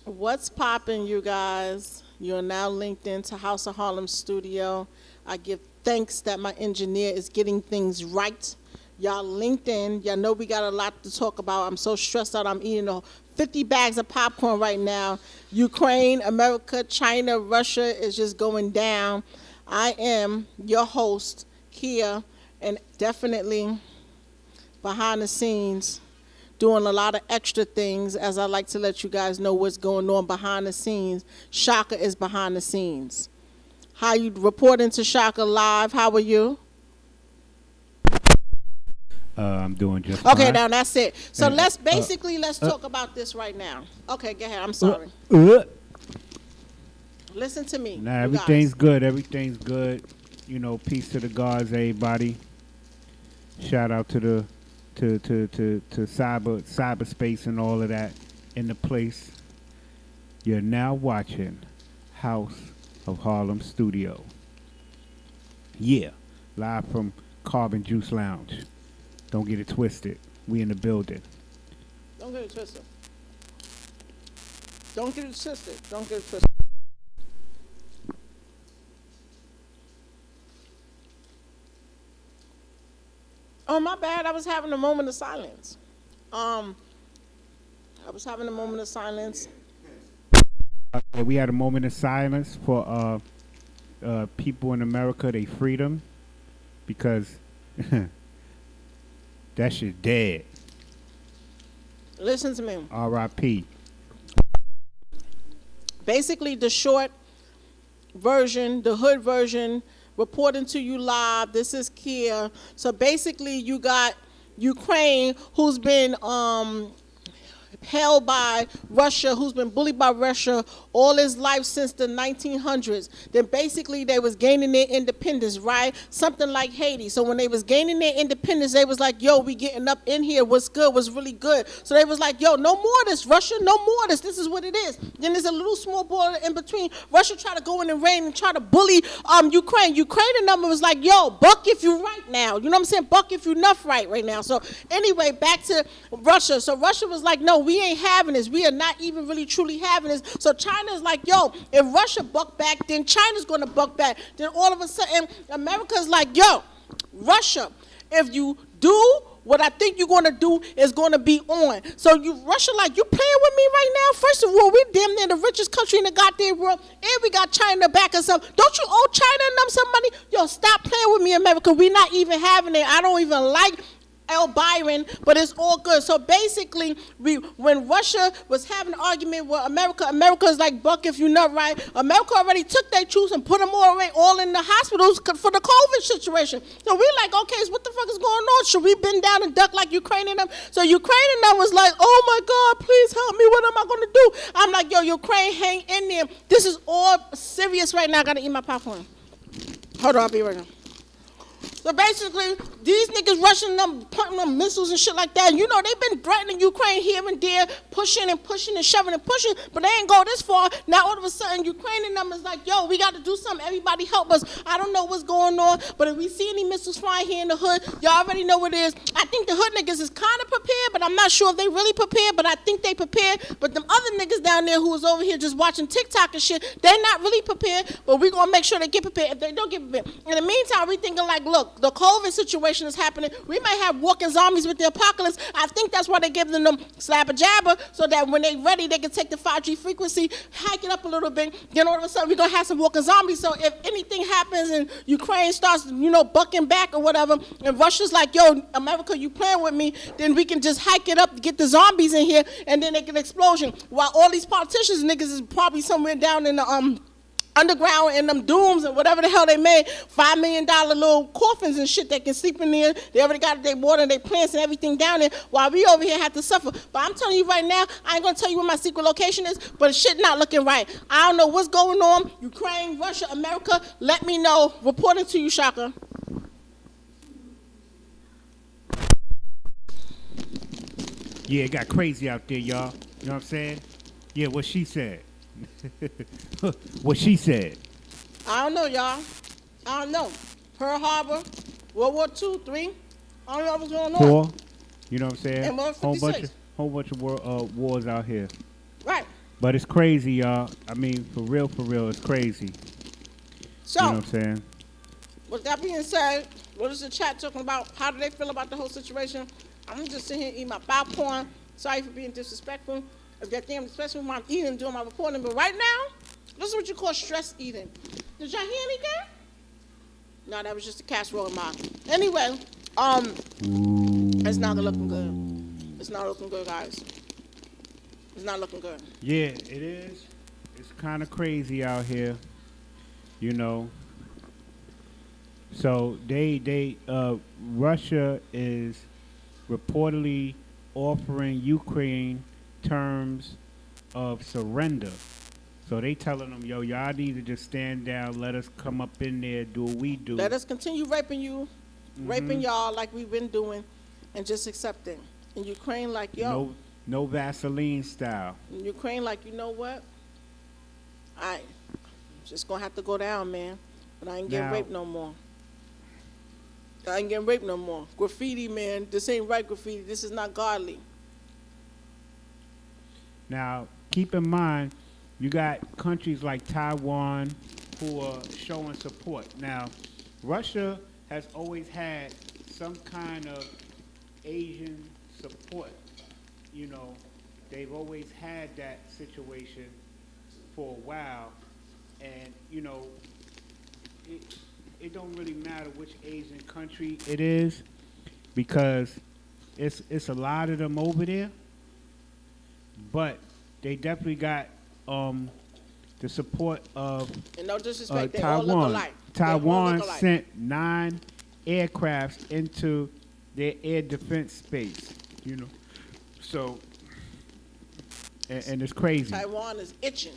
What's popping, you guys? You're now linked into House of Harlem Studio. I give thanks that my engineer is getting things right. Y'all linked in. Y'all know we got a lot to talk about. I'm so stressed out. I'm eating 50 bags of popcorn right now. Ukraine, America, China, Russia is just going down. I am your host, Kia, and definitely behind the scenes doing a lot of extra things, as I like to let you guys know what's going on behind the scenes. Shaka is behind the scenes. How you reporting to Shaka live? How are you? I'm doing just Okay, fine. now that's it. So And, let's talk about this right now. Okay, go ahead. I'm sorry. uh, Listen to me. Nah, you everything's guys. good. Everything's good. You know, peace to the gods, everybody. Shout out to the to cyberspace and all of that in the place. You're now watching House of Harlem Studio. Yeah, live from Carbon Juice Lounge. Don't get it twisted. We in the building. Don't get it twisted. Don't get it twisted. Don't get it twisted. Oh, my bad. I was having a moment of silence. Um, I was having a moment of silence. We had a moment of silence for people in America, they freedom, because that shit dead. Listen to me. R.I.P. Basically, the short version, the hood version, reporting to you live. This is Kia. So basically, you got Ukraine, who's been held by Russia, who's been bullied by Russia all his life since the 1900s. Then basically they was gaining their independence, right? Something like Haiti. So when they was gaining their independence, they was like, yo, we getting up in here. What's good? What's really good? So they was like, yo, no more of this, Russia. No more of this. This is what it is. Then there's a little small border in between. Russia tried to go in the rain and try to bully Ukraine. Ukraine and them was like, yo, buck if you right now. You know what I'm saying? Buck if you enough right now. So anyway, back to Russia. So Russia was like, no, we ain't having this. We are not even really truly having this. So China is like, yo, if Russia buck back, then China's going to buck back. Then all of a sudden, America's like, yo, Russia, if you do what I think you're going to do is going to be on. So Russia like, you playing with me right now? First of all, we damn near the richest country in the goddamn world, and we got China to back us up. Don't you owe China and them some money? Yo, stop playing with me, America. We not even having it. I don't even like El Byron, but it's all good. So basically, when Russia was having an argument with America, America's like, buck if you not right. America already took their troops and put them all in the hospitals for the COVID situation. So we like, okay, so what the fuck is going on? Should we bend down and duck like Ukraine and them? So Ukraine and them was like, oh my God, please help me. What am I going to do? I'm like, yo, Ukraine, hang in there. This is all serious right now. I got to eat my popcorn. Hold on, I'll be right now. So basically, these niggas rushing them, putting them missiles and shit like that. You know, they've been threatening Ukraine here and there, pushing and pushing and shoving and pushing, but they ain't go this far. Now all of a sudden, Ukraine and them is like, yo, we got to do something. Everybody help us. I don't know what's going on, but if we see any missiles flying here in the hood, y'all already know what it is. I think the hood niggas is kind of prepared, but I'm not sure if they really prepared, but I think they prepared. But them other niggas down there who was over here just watching TikTok and shit, they not really prepared, but we going to make sure they get prepared. If they don't get prepared. In the meantime, we thinking like, look, the COVID situation is happening. We might have walking zombies with the apocalypse. I think that's why they're giving them slap a jabber, so that when they're ready, they can take the 5G frequency, hike it up a little bit. Then all of a sudden, we're going to have some walking zombies. So if anything happens and Ukraine starts, bucking back or whatever, and Russia's like, yo, America, you playing with me, then we can just hike it up to get the zombies in here, and then they get an explosion. While all these politicians, niggas, is probably somewhere down in the underground in them dooms and whatever the hell they made, $5 million little coffins and shit they can sleep in there. They already got their water and their plants and everything down there, while we over here have to suffer. But I'm telling you right now, I ain't gonna tell you what my secret location is, but shit not looking right. I don't know what's going on. Ukraine, Russia, America, let me know. Reporting to you, Shaka. Yeah, it got crazy out there, y'all. You know what I'm saying? Yeah, what she said. What she said. I don't know, y'all. I don't know. Pearl Harbor, World War II, 3. I don't know what's going on. Four. You know what I'm saying? And Whole bunch of wars out here. Right. But it's crazy, y'all. I mean, for real, it's crazy. So, You know what I'm saying? with that being said, what is the chat talking about? How do they feel about the whole situation? I'm gonna just sit here and eat my popcorn. Sorry for being disrespectful. If that damn especially when I'm eating and doing my reporting, but right now, this is what you call stress eating. Did y'all hear anything? No, that was just a casserole in my. Anyway, it's not looking good. It's not looking good, guys. It's not looking good. Yeah, it is. It's kind of crazy out here, you know. So Russia is reportedly offering Ukraine terms of surrender. So they telling them, yo, y'all need to just stand down, let us come up in there, do what we do. Let us continue raping you, raping y'all like we've been doing, and just accepting. In Ukraine, like, yo. No Vaseline style. In Ukraine, like, you know what? I'm just going to have to go down, man. But I ain't getting raped no more. I ain't getting raped no more. Graffiti, man, this ain't right graffiti. This is not godly. Now, keep in mind, you got countries like Taiwan who are showing support. Now, Russia has always had some kind of Asian support. You know, they've always had that situation for a while. And, you know, it don't really matter which Asian country it is because it's a lot of them over there. But they definitely got the support of and no disrespect, they Taiwan. all look alike. Taiwan sent 9 aircrafts into their air defense space, you know. So, and it's crazy. Taiwan is itching.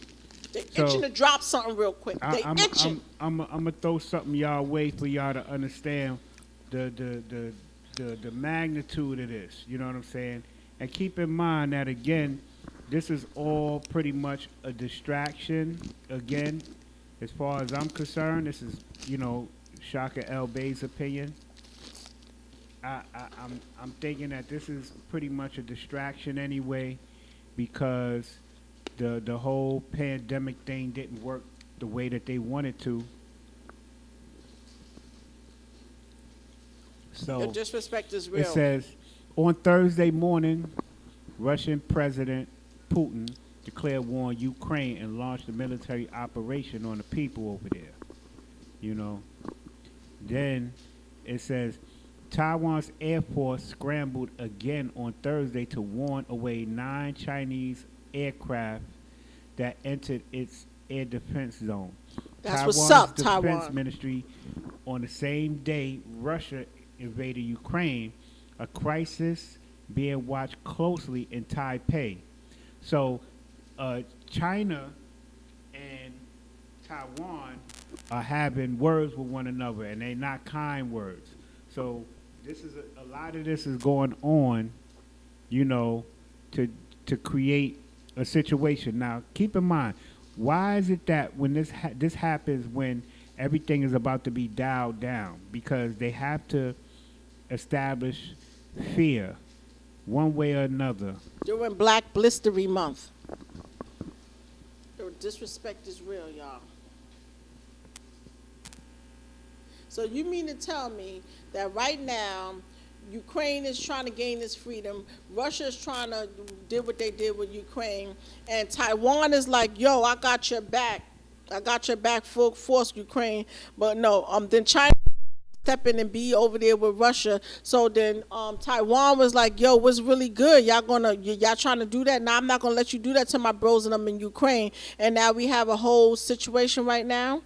They're itching to drop something real quick. They itching. I'm gonna throw something y'all way for y'all to understand the magnitude of this. You know what I'm saying? And keep in mind that again, this is all pretty much a distraction. Again, as far as I'm concerned, this is, you know, Shaka El Bay's opinion. I'm thinking that this is pretty much a distraction anyway, because the whole pandemic thing didn't work the way that they wanted to. So Your disrespect is real. it says on Thursday morning, Russian President Putin declared war on Ukraine and launched a military operation on the people over there. You know. Then it says Taiwan's Air Force scrambled again on Thursday to warn away 9 Chinese aircraft that entered its air defense zone. That's Taiwan's what's up, defense Taiwan. ministry on the same day Russia invaded Ukraine, a crisis being watched closely in Taipei. So China and Taiwan are having words with one another, and they're not kind words. So this is a lot of this is going on, you know, to create a situation. Now, keep in mind, why is it that when this happens when everything is about to be dialed down? Because they have to establish fear one way or another. During Black Blistery Month. The disrespect is real, y'all. So you mean to tell me that right now, Ukraine is trying to gain its freedom, Russia is trying to do what they did with Ukraine, and Taiwan is like, yo, I got your back. I got your back, full force, Ukraine. But no, then China step in and be over there with Russia. So then Taiwan was like, yo, what's really good? Y'all trying to do that? Now I'm not gonna let you do that to my bros and I'm in Ukraine. And now we have a whole situation right now.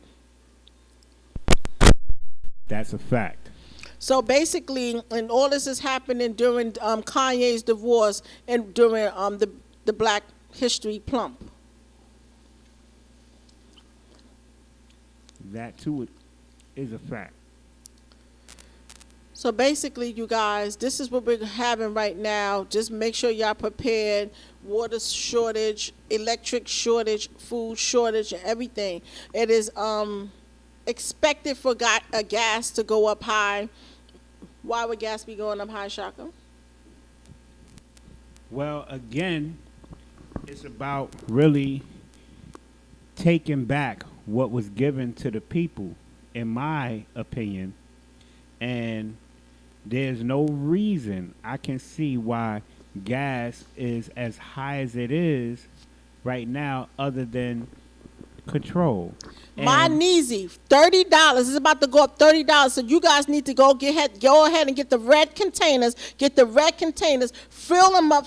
That's a fact. So basically, and all this is happening during Kanye's divorce and during the Black History Plump. That too is a fact. So basically, you guys, this is what we're having right now. Just make sure y'all prepared. Water shortage, electric shortage, food shortage, and everything. It is expected for gas to go up high. Why would gas be going up high, Shaka? Well, again, It's about really taking back what was given to the people, in my opinion. And there's no reason I can see why gas is as high as it is right now, other than control. My And Neezy, $30. It's about to go up $30. So you guys need to go ahead and get the red containers. Get the red containers, fill them up,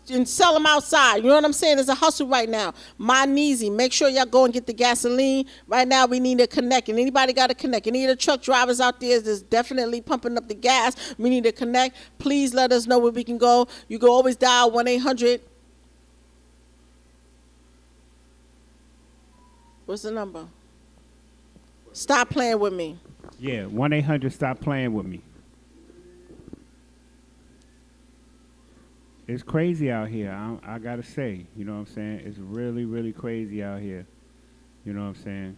and sell them outside. You know what I'm saying? It's a hustle right now. My Neezy, make sure y'all go and get the gasoline. Right now, we need to connect. And anybody got to connect? Any of the truck drivers out there that's definitely pumping up the gas, we need to connect. Please let us know where we can go. You can always dial 1-800. What's the number? Stop playing with me. yeah, 1-800 stop playing with me. It's crazy out here. I gotta say, you know what I'm saying? It's really, really crazy out here. You know what I'm saying?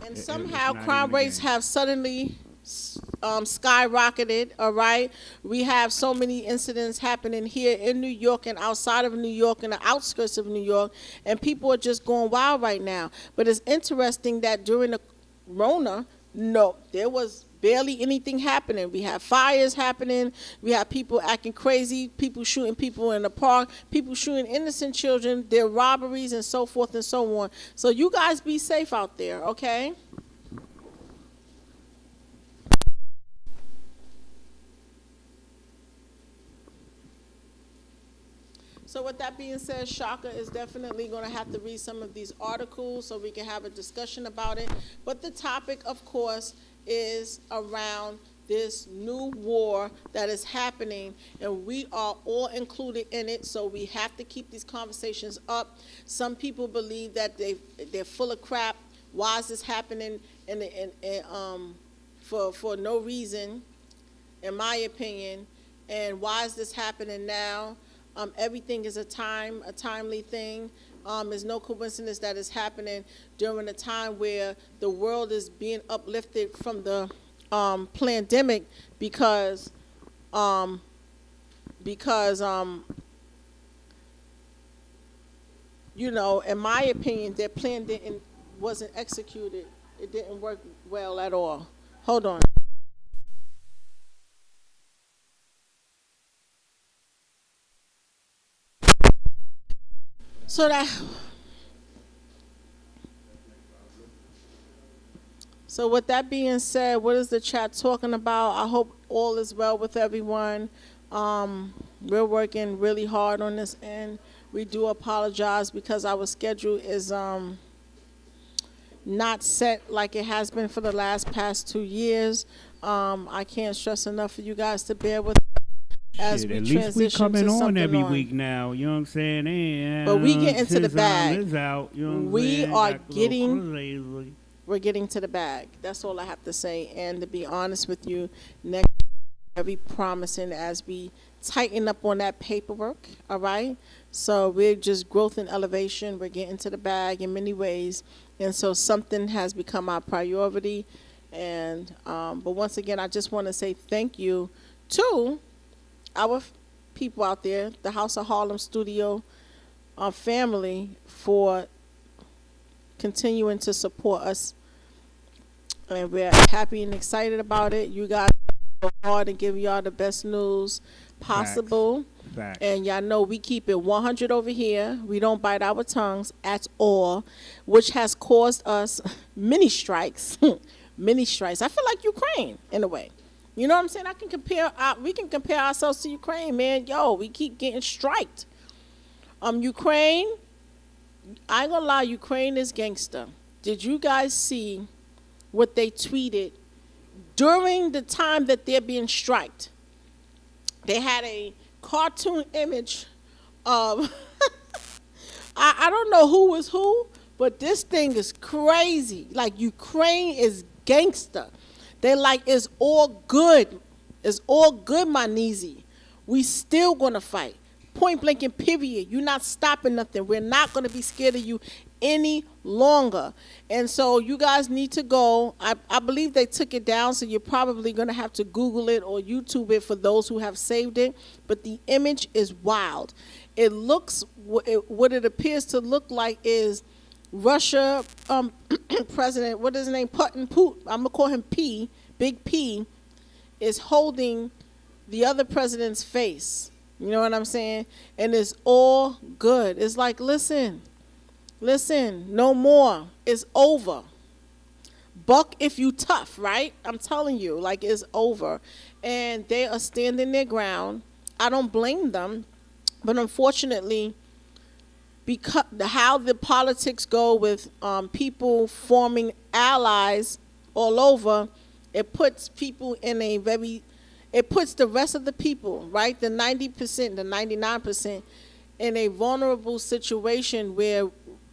And It's somehow not crime even a rates game. have suddenly skyrocketed, all right? We have so many incidents happening here in New York and outside of New York and the outskirts of New York, and people are just going wild right now. But it's interesting that during the Rona, no, there was barely anything happening. We have fires happening. We have people acting crazy, people shooting people in the park, people shooting innocent children, there are robberies and so forth and so on. So you guys be safe out there, okay? So with that being said, Shaka is definitely going to have to read some of these articles so we can have a discussion about it. But the topic, of course, is around this new war that is happening, and we are all included in it, so we have to keep these conversations up. Some people believe that they're full of crap. Why is this happening for no reason, in my opinion, and why is this happening now? Everything is a timely thing. It's no coincidence that it's happening during a time where the world is being uplifted from the pandemic because you know, in my opinion, their plan wasn't executed. It didn't work well at all. Hold on. So that. So with that being said, what is the chat talking about? I hope all is well with everyone. We're working really hard on this end. We do apologize because our schedule is not set like it has been for the past 2 years. I can't stress enough for you guys to bear with as Shit, we at least we transition coming to on something every on. week now. You know what I'm saying? But we get into the Tis bag. Is out, you know what I'm We saying? are Got a little getting- crazy. We're getting to the bag. That's all I have to say. And to be honest with you, next very promising as we tighten up on that paperwork. All right. So we're just growth and elevation. We're getting to the bag in many ways, and so something has become our priority. And but once again, I just want to say thank you to our people out there, the House of Harlem studio, our family, for continuing to support us, and we're happy and excited about it. You guys go hard and give y'all the best news possible. Facts. And y'all know we keep it 100 over here. We don't bite our tongues at all, which has caused us many strikes. Many strikes. I feel like Ukraine in a way. You know what I'm saying? We can compare ourselves to Ukraine, man. Yo, we keep getting striked. Ukraine, I ain't gonna lie, Ukraine is gangster. Did you guys see what they tweeted during the time that they're being striked? They had a cartoon image of I don't know who was who, but this thing is crazy. Like, Ukraine is gangster. They like, it's all good. It's all good, my Neezy. We still gonna fight. Point blank and period. You're not stopping nothing. We're not going to be scared of you any longer. And so you guys need to go. I believe they took it down, so you're probably going to have to Google it or YouTube it for those who have saved it. But the image is wild. It looks, what it appears to look like is Russia president, what is his name, Putin, I'm going to call him P, Big P, is holding the other president's face. You know what I'm saying? And it's all good. It's like, listen, no more. It's over. Buck if you tough, right? I'm telling you, like, it's over. And they are standing their ground. I don't blame them. But unfortunately, because how the politics go with people forming allies all over, it puts people in a very, it puts the rest of the people, right, the 90%, the 99%, in a vulnerable situation where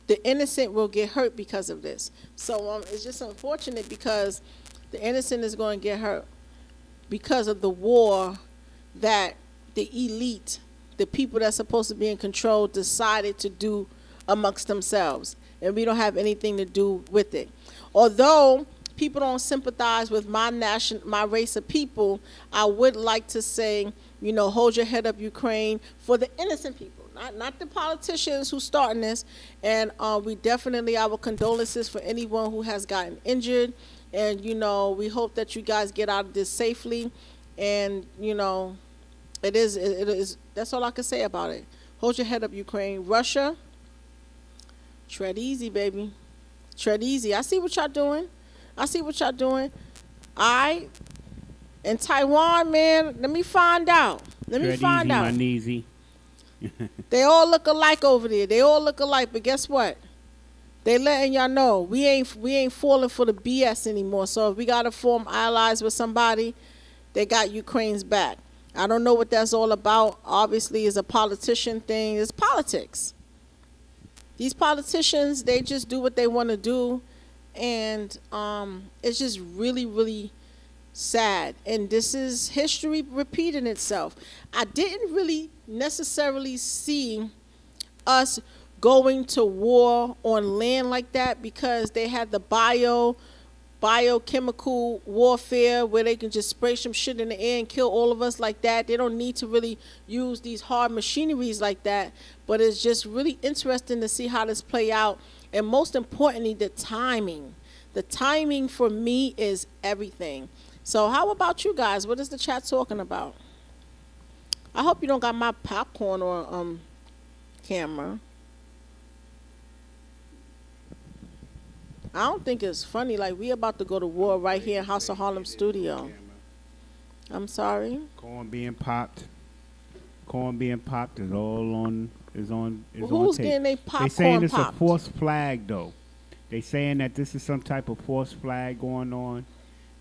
the innocent will get hurt because of this. So it's just unfortunate because the innocent is going to get hurt because of the war that the elite, the people that's supposed to be in control, decided to do amongst themselves. And we don't have anything to do with it. Although people don't sympathize with my race of people, I would like to say, you know, hold your head up, Ukraine, for the innocent people, not the politicians who starting this. And we definitely, our condolences for anyone who has gotten injured. And, you know, we hope that you guys get out of this safely. And, you know, it is, that's all I can say about it. Hold your head up, Ukraine. Russia, tread easy, baby. Tread easy. I see what y'all doing. And Taiwan, man, let me find out. Tread easy, my kneesy. They all look alike over there. They all look alike, but guess what? They letting y'all know we ain't falling for the BS anymore. So if we gotta form allies with somebody, they got Ukraine's back. I don't know what that's all about. Obviously, it's a politician thing. It's politics. These politicians, they just do what they want to do, and it's just really, really sad. And this is history repeating itself. I didn't really necessarily see us going to war on land like that because they had the biochemical warfare where they can just spray some shit in the air and kill all of us like that. They don't need to really use these hard machineries like that, but it's just really interesting to see how this play out. And most importantly, the timing for me is everything. So how about you guys? What is the chat talking about? I hope you don't got my popcorn or camera. I don't think it's funny. Like, we about to go to war right here in House of Harlem studio. I'm sorry. Corn being popped is all on. Who's on tape. Getting a popcorn? They saying it's popped? A false flag though. They saying that this is some type of false flag going on,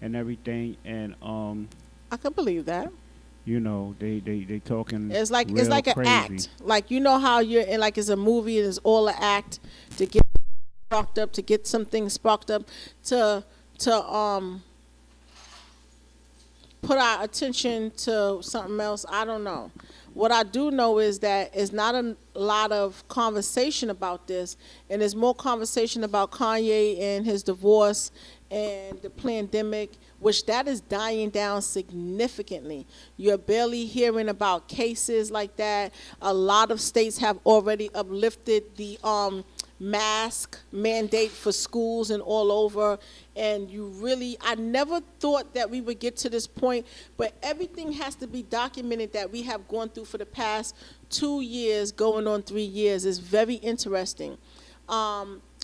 and everything. And I can believe that. You know, they talking. It's like real an crazy. act. Like, you know how you're in, like, it's a movie and it's all an act to get sparked up, to get something sparked up, to put our attention to something else. I don't know. What I do know is that it's not a lot of conversation about this, and there's more conversation about Kanye and his divorce and the pandemic, which that is dying down significantly. You're barely hearing about cases like that. A lot of states have already uplifted the mask mandate for schools and all over. And I never thought that we would get to this point, but everything has to be documented that we have gone through for the past 2 years, going on 3 years. It's very interesting.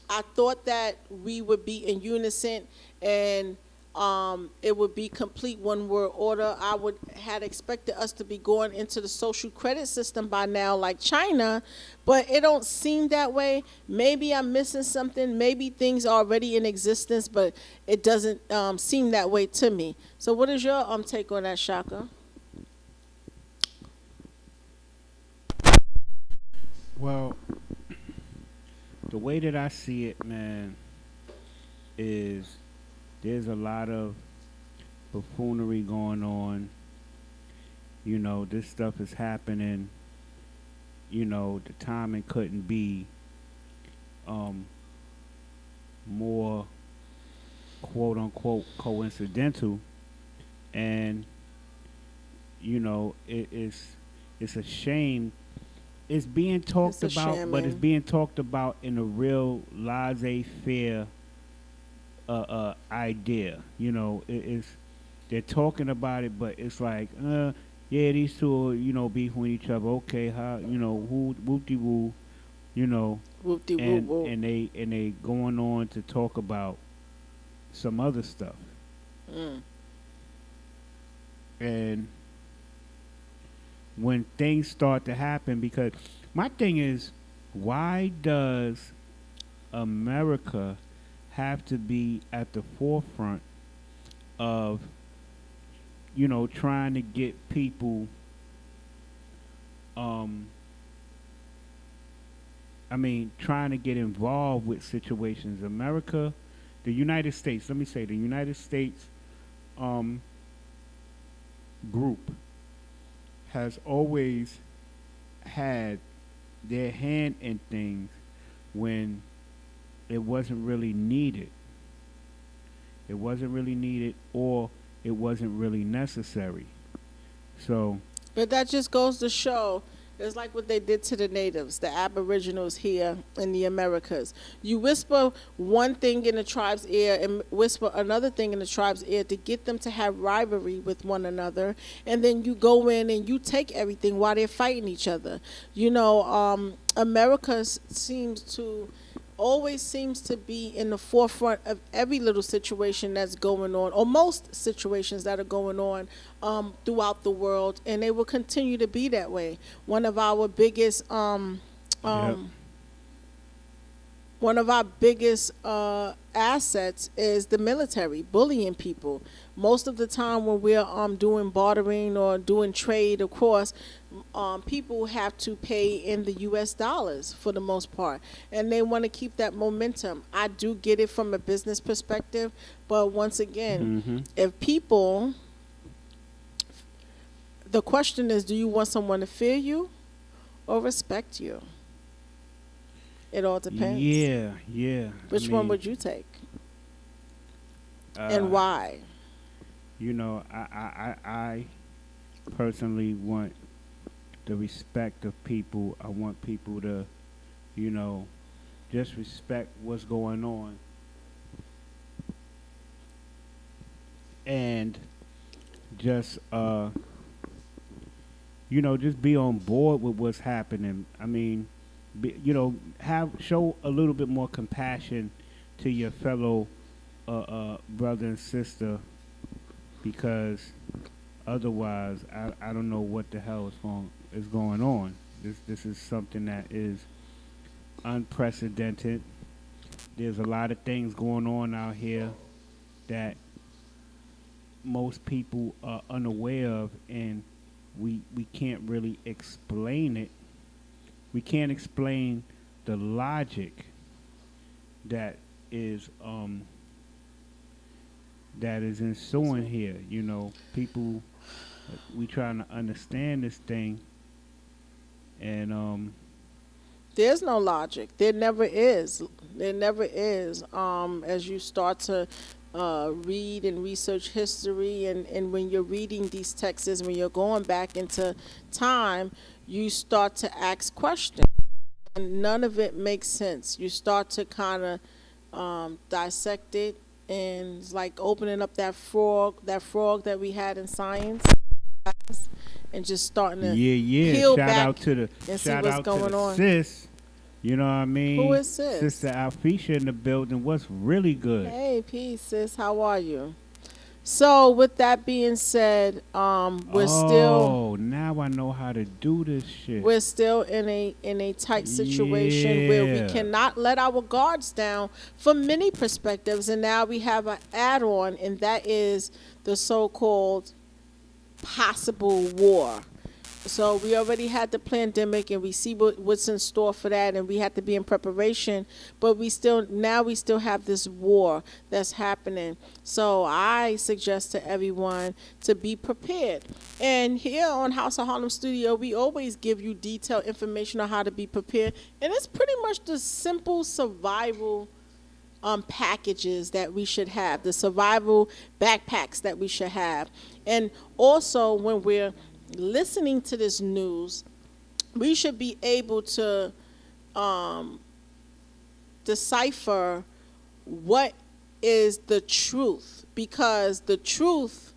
I thought that we would be in unison and it would be complete one world order. I had expected us to be going into the social credit system by now, like China, but it don't seem that way. Maybe I'm missing something. Maybe things are already in existence, but it doesn't seem that way to me. So what is your take on that, Shaka? Well, the way that I see it, man, is there's a lot of buffoonery going on. You know, this stuff is happening the timing couldn't be um, more quote unquote coincidental, and it's a shame. It's being It's talked a about, but it's shamming. being talked about in a real laissez-faire idea. It's they're talking about it, but it's like, yeah, these two are, beefing with each other. Okay, how, who, whoop de woo, you know, Whoop de whoop and whoop. and they going on to talk about some other stuff. Mm. And when things start to happen, because my thing is, why does America have to be at the forefront of trying to get people, um trying to get involved with situations? America, the United States, let me say, the United States um group has always had their hand in things when it wasn't really needed. It wasn't really needed, or it wasn't really necessary. So, But that just goes to show it's like what they did to the natives, the aboriginals here in the Americas. You whisper one thing in the tribe's ear and whisper another thing in the tribe's ear to get them to have rivalry with one another, and then you go in and you take everything while they're fighting each other. America seems to always seems to be in the forefront of every little situation that's going on, or most situations that are going on throughout the world, and they will continue to be that way. One of our biggest yep, one of our biggest assets is the military, bullying people. Most of the time when we're doing bartering or doing trade, of course, people have to pay in the U.S. dollars for the most part, and they want to keep that momentum. I do get it from a business perspective, but once again, hmm if people, the question is, do you want someone to fear you or respect you? It all depends. yeah, yeah. Which one would you take Uh, and why? I personally want the respect of people. I want people to, you know, just respect what's going on and just just be on board with what's happening. Have show a little bit more compassion to your fellow brother and sister, because otherwise, I don't know what the hell is going on. This is something that is unprecedented. There's a lot of things going on out here that most people are unaware of, and we can't really explain it. We can't explain the logic that is ensuing here. People, we trying to understand this thing, and There's no logic. There never is. There never is. As you start to read and research history, and when you're reading these texts, when you're going back into time, you start to ask questions, and none of it makes sense. You start to kind of dissect it, and it's like opening up that frog that we had in science class, and just starting to yeah, yeah. peel back and see Shout what's out to going the on. sis. You know what I Who mean? is sis? Sister Alfisha in the building. What's really good? Hey, peace, sis. How are you? So, with that being said, Oh, now I know how to do this shit. we're still in a tight situation where we Yeah. cannot let our guards down from many perspectives, and now we have an add-on, and that is the so-called possible war. So we already had the pandemic, and we see what's in store for that, and we have to be in preparation. But we still have this war that's happening. So I suggest to everyone to be prepared. And here on House of Harlem Studio, we always give you detailed information on how to be prepared, and it's pretty much the simple survival packages that we should have, the survival backpacks that we should have. And also, when we're listening to this news, we should be able to decipher what is the truth, because the truth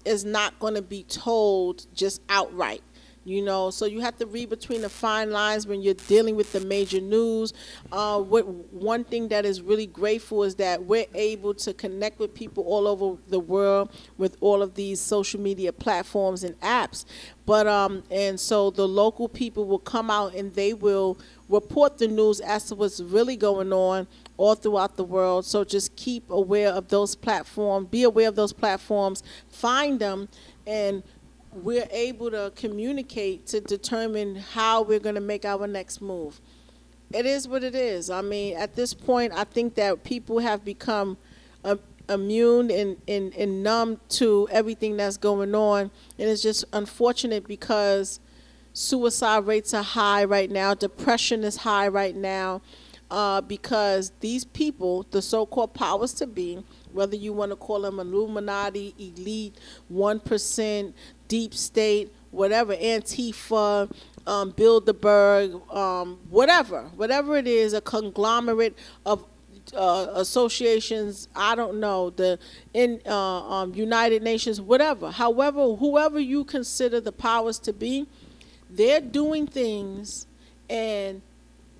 is not going to be told just outright. So you have to read between the fine lines when you're dealing with the major news. One thing that is really grateful is that we're able to connect with people all over the world with all of these social media platforms and apps. But and so the local people will come out and they will report the news as to what's really going on all throughout the world. So just keep aware of those platforms, be aware of those platforms, find them, and we're able to communicate to determine how we're going to make our next move. It is what it is. I mean, at this point, I think that people have become immune and numb to everything that's going on. And it's just unfortunate because suicide rates are high right now. Depression is high right now because these people, the so-called powers to be, whether you want to call them Illuminati, elite, 1%, deep state, whatever, Antifa, Bilderberg, whatever it is, a conglomerate of associations, I don't know, the United Nations, whatever. However, whoever you consider the powers to be, they're doing things and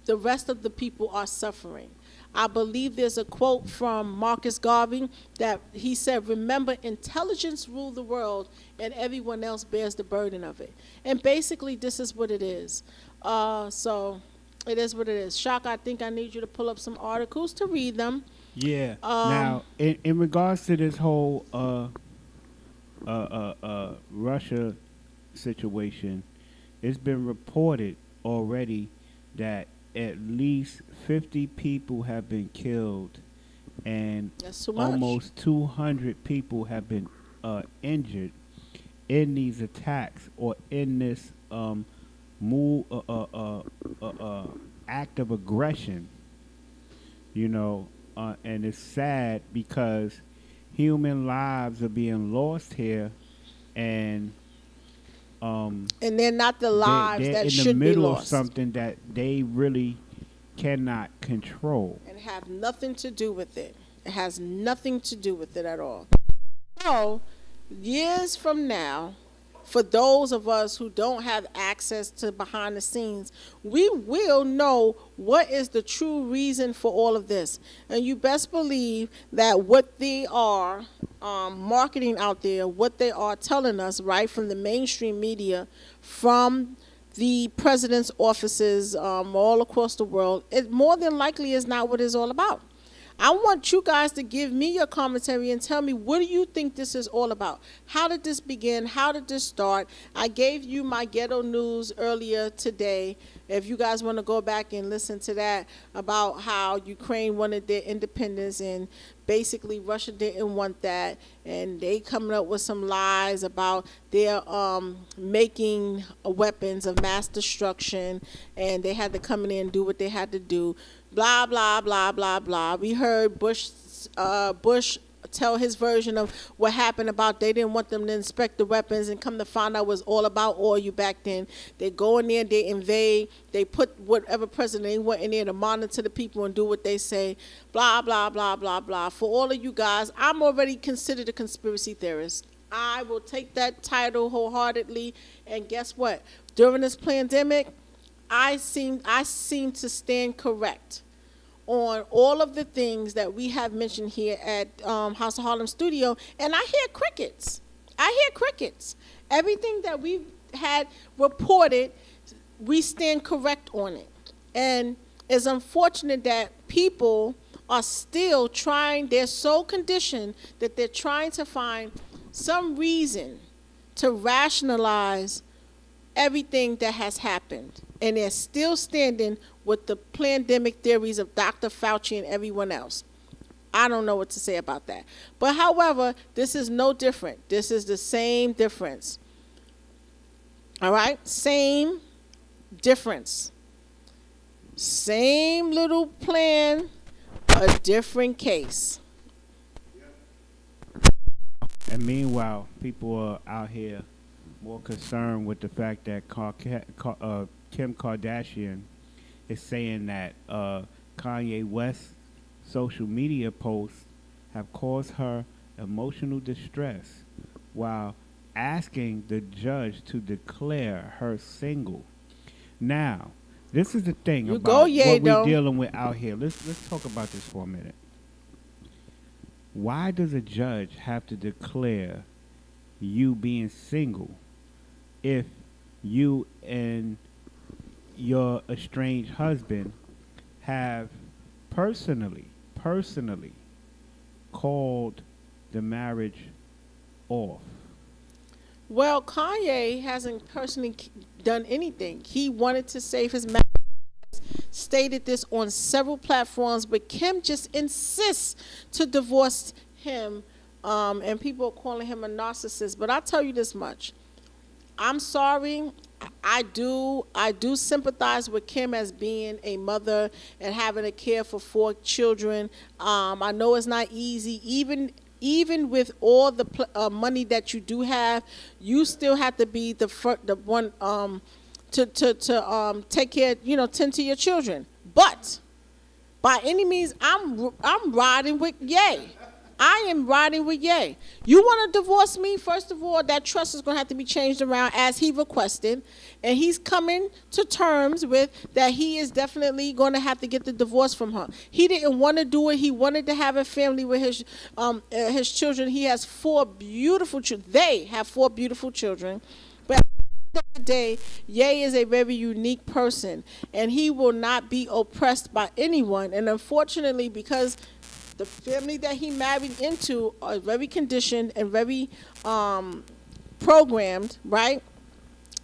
the rest of the people are suffering. I believe there's a quote from Marcus Garvey that he said, "Remember, intelligence rule the world and everyone else bears the burden of it." And basically, this is what it is. So it is what it is. Shock, I think I need you to pull up some articles to read them. Yeah. Now, in regards to this whole Russia situation, it's been reported already that at least 50 people have been killed and almost 200 people have been injured in these attacks or in this act of aggression. And it's sad because human lives are being lost here, and they're not the lives they're that in should the middle be lost. of something that they really cannot control and have nothing to do with it. It has nothing to do with it at all. So, years from now, for those of us who don't have access to behind the scenes, we will know what is the true reason for all of this. And you best believe that what they are marketing out there, what they are telling us, right, from the mainstream media, from the president's offices all across the world, it more than likely is not what it's all about. I want you guys to give me your commentary and tell me, what do you think this is all about? How did this begin? How did this start? I gave you my ghetto news earlier today. If you guys want to go back and listen to that, about how Ukraine wanted their independence and basically Russia didn't want that, and they coming up with some lies about their making weapons of mass destruction, and they had to come in and do what they had to do. Blah, blah, blah, blah, blah. We heard Bush tell his version of what happened about they didn't want them to inspect the weapons, and come to find out it was all about oil back then. They go in there, they invade, they put whatever president they want in there to monitor the people and do what they say. Blah, blah, blah, blah, blah. For all of you guys, I'm already considered a conspiracy theorist. I will take that title wholeheartedly, and guess what? During this pandemic, I seem to stand correct on all of the things that we have mentioned here at House of Harlem Studio, and I hear crickets. Everything that we've had reported, we stand correct on it. And it's unfortunate that people are still trying, they're so conditioned that they're trying to find some reason to rationalize everything that has happened. And they're still standing with the pandemic theories of Dr. Fauci and everyone else. I don't know what to say about that. But however, this is no different. This is the same difference. All right? Same difference. Same little plan, a different case. And meanwhile, people are out here more concerned with the fact that Kim Kardashian is saying that Kanye West's social media posts have caused her emotional distress while asking the judge to declare her single. Now, this is the thing about what we're dealing with out here. Let's talk about this for a minute. Why does a judge have to declare you being single if you and your estranged husband have personally called the marriage off? Well, Kanye hasn't personally done anything. He wanted to save his marriage. Stated this on several platforms, but Kim just insists to divorce him, and people are calling him a narcissist. But I'll tell you this much: I'm sorry. I do sympathize with Kim as being a mother and having to care for 4 children. I know it's not easy, even with all the money that you do have, you still have to be the one to take care, tend to your children. But by any means, I'm riding with Ye. I am riding with Ye. You want to divorce me? First of all, that trust is going to have to be changed around as he requested, and he's coming to terms with that. He is definitely going to have to get the divorce from her. He didn't want to do it. He wanted to have a family with his children. He has 4 beautiful children. They have 4 beautiful children. But at the end of the day, Ye is a very unique person, and he will not be oppressed by anyone. And unfortunately, because the family that he married into are very conditioned and very programmed, right?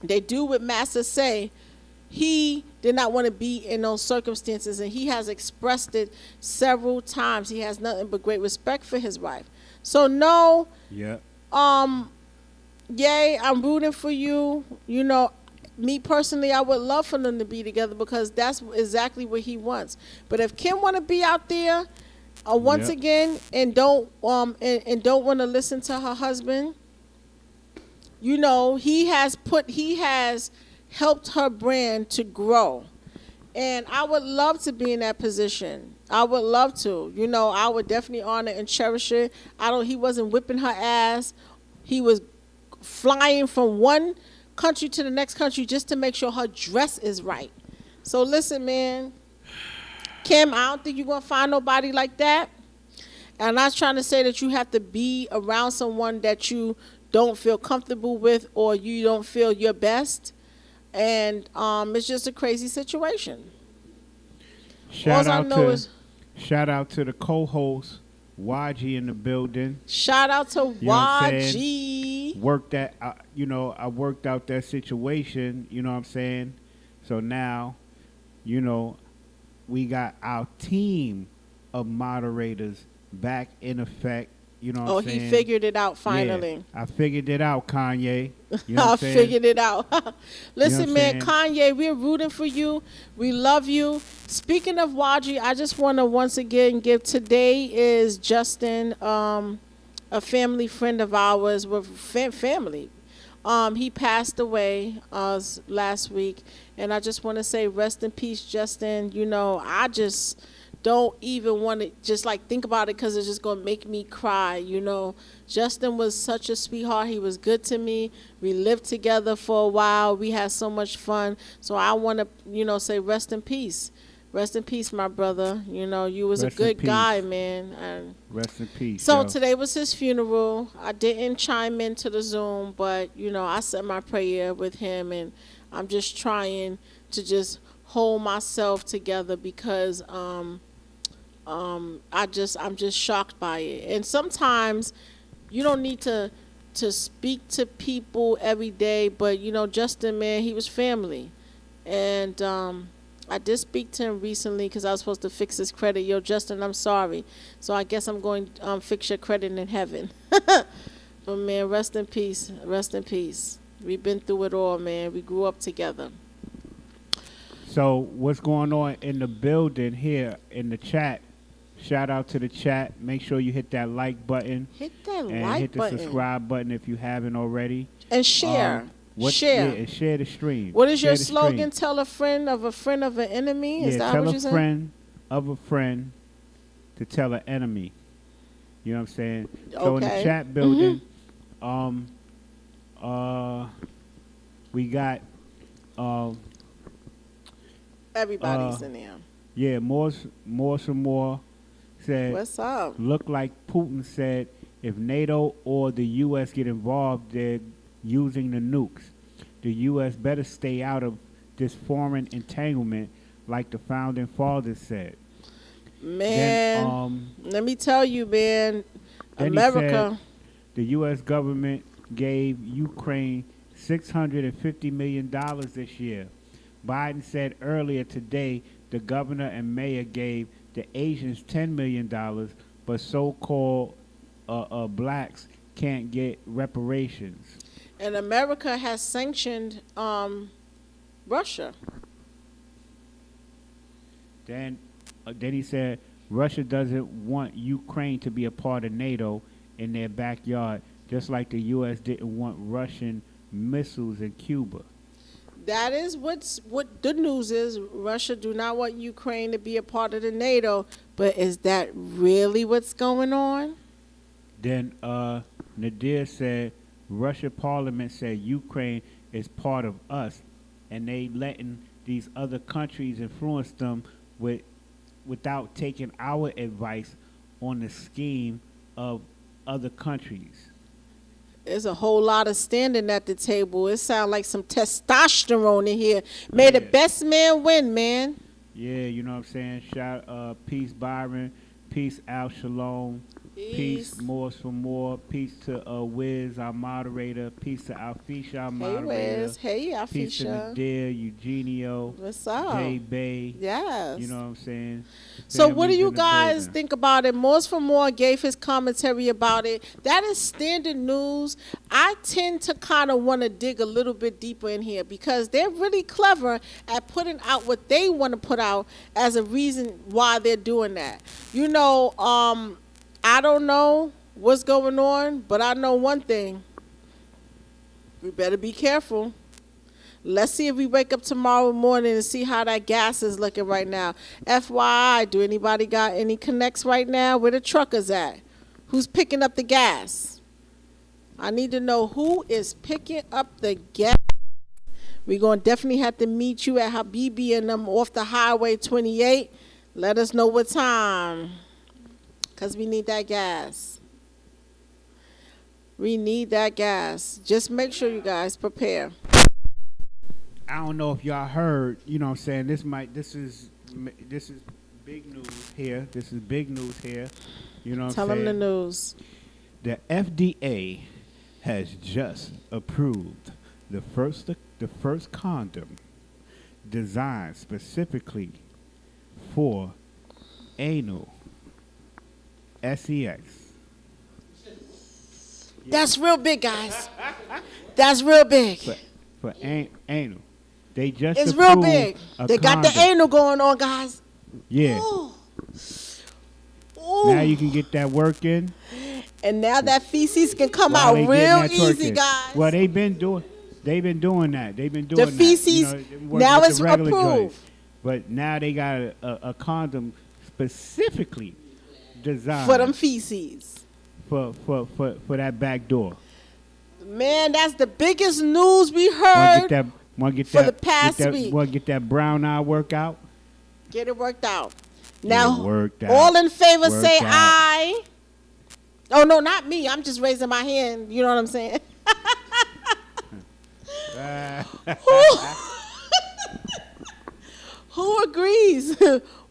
They do what Master say. He did not want to be in those circumstances, and he has expressed it several times. He has nothing but great respect for his wife. So no, yeah. Yay, I'm rooting for you. Me personally, I would love for them to be together because that's exactly what he wants. But if Kim want to be out there, once again, and don't want to listen to her husband, he has helped her brand to grow, and I would love to be in that position. I would love to. I would definitely honor and cherish it. He wasn't whipping her ass. He was flying from one country to the next country just to make sure her dress is right. So listen, man. Kim, I don't think you're going to find nobody like that. And I'm not trying to say that you have to be around someone that you don't feel comfortable with or you don't feel your best. And it's just a crazy situation. Shout out to the co-host, YG, in the building. Shout out to YG. I worked out that situation, you know what I'm saying? So now, we got our team of moderators back in effect. You know what I'm saying? He figured it out finally. Yeah, I figured it out, Kanye. You know what I'm saying? Figured it out. Listen, man, Kanye, we're rooting for you. We love you. Speaking of YG, I just want to once again give, today is Justin, a family friend of ours. We're family. He passed away last week, and I just want to say rest in peace, Justin. I just don't even want to just think about it because it's just going to make me cry. Justin was such a sweetheart. He was good to me. We lived together for a while. We had so much fun. So I want to, say rest in peace. Rest in peace, my brother. You was a good guy, man. And rest in peace. So today was his funeral. I didn't chime into the Zoom, but, I said my prayer with him, and I'm just trying to just hold myself together because I'm just shocked by it. And sometimes you don't need to to speak to people every day. But Justin, man, he was family, and I did speak to him recently because I was supposed to fix his credit. Yo, Justin, I'm sorry. So I guess I'm going to fix your credit in heaven. But man, rest in peace. Rest in peace. We've been through it all, man. We grew up together. So what's going on in the building here in the chat? Shout out to the chat. Make sure you hit that like button. Hit that and like hit the button. subscribe button if you haven't already. And share. Share. Yeah, and share the stream. What is share your the slogan? stream. Tell a friend of an enemy? Is that tell what a you said? friend of a friend to tell an enemy. You know what I'm saying? So in the Okay. chat building, we got Everybody's in there. yeah, more some more said What's up? look like Putin said if NATO or the US get involved, they're using the nukes. The US better stay out of this foreign entanglement like the founding fathers said. Man, Then, let me tell you, man, then he America. said the US government gave Ukraine $650 million this year. Biden said earlier today the governor and mayor gave the Asians $10 million, but so-called blacks can't get reparations. And America has sanctioned Russia. Then he said Russia doesn't want Ukraine to be a part of NATO in their backyard, just like the U.S. didn't want Russian missiles in Cuba. That is what the news is. Russia do not want Ukraine to be a part of the NATO. But is that really what's going on? Then Nadir said Russia parliament said Ukraine is part of us, and they letting these other countries influence them without taking our advice on the scheme of other countries. There's a whole lot of standing at the table. It sounds like some testosterone in here. May the best man win, man. Yeah, you know what I'm saying? Shout peace Byron, peace Al Shalom, peace Morse for More, peace to Wiz, our moderator, peace to Alfisha, our moderator. Hey Wiz, hey Peace to Alfisha. Nadir, Eugenio, What's up? Jay Bay. Yes. You know what I'm saying? So what do Families you in the guys building. think about it? Morse for More gave his commentary about it. That is standard news. I tend to kind of want to dig a little bit deeper in here because they're really clever at putting out what they want to put out as a reason why they're doing that. I don't know what's going on, but I know one thing. We better be careful. Let's see if we wake up tomorrow morning and see how that gas is looking right now. FYI, do anybody got any connects right now? Where the truckers at? Who's picking up the gas? I need to know who is picking up the gas. We're going to definitely have to meet you at Habibi and them off the Highway 28. Let us know what time, because we need that gas. We need that gas. Just make sure you guys prepare. I don't know if y'all heard, you know what I'm saying, this is big news here. This is big news here. You know what Tell I'm saying? them the news. The FDA has just approved the first condom designed specifically for anal sex. That's real big, guys. That's real big. For anal. They just It's real approved big. a They got the condom. anal going on, guys. Yeah. Ooh. Ooh. Now you can get that work in. And now that feces can come while out they getting real that twerk easy, in. guys. Well, they've been doing that. They've been doing The that. feces, working now with it's the regular approved. joints. But now they got a condom specifically designed For them feces. for that back door. Man, that's the biggest news we Want heard. to get for that the past week. Want to get that brown eye workout? Get it worked out. Get Now, it worked out. all in favor Worked say out. aye. Oh, no, not me. I'm just raising my hand. You know what I'm saying? Who agrees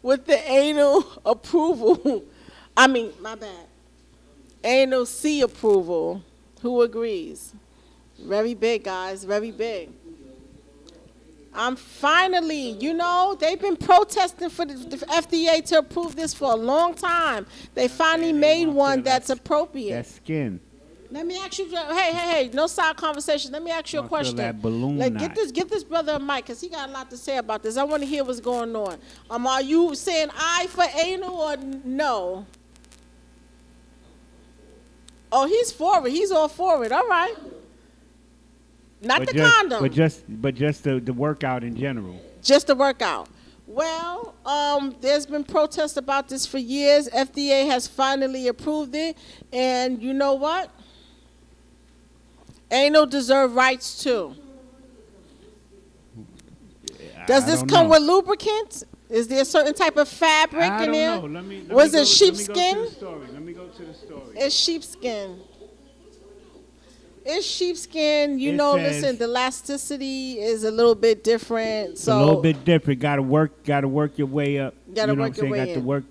with the anal approval? I mean, my bad. Anal C approval. Who agrees? Very big, guys. Very big. I'm finally, they've been protesting for the FDA to approve this for a long time. They finally made one that's appropriate. That skin. Let me ask you, hey, no side conversation. Let me ask you a question. That balloon get this brother a mic, because he got a lot to say about this. I want to hear what's going on. Are you saying aye for anal or no? Oh, he's for it. He's all for it. All right. Not the condom. But just the workout in general. Just the workout. Well, there's been protests about this for years. FDA has finally approved it. And you know what? Anal deserve rights too. Does this come with lubricants? Is there a certain type of fabric in there? Was it sheepskin? Let me go to the story. It's sheepskin. It's sheepskin. Listen, the elasticity is a little bit different. So a little bit different. Gotta work your way up. Gotta work your way in. Got to work,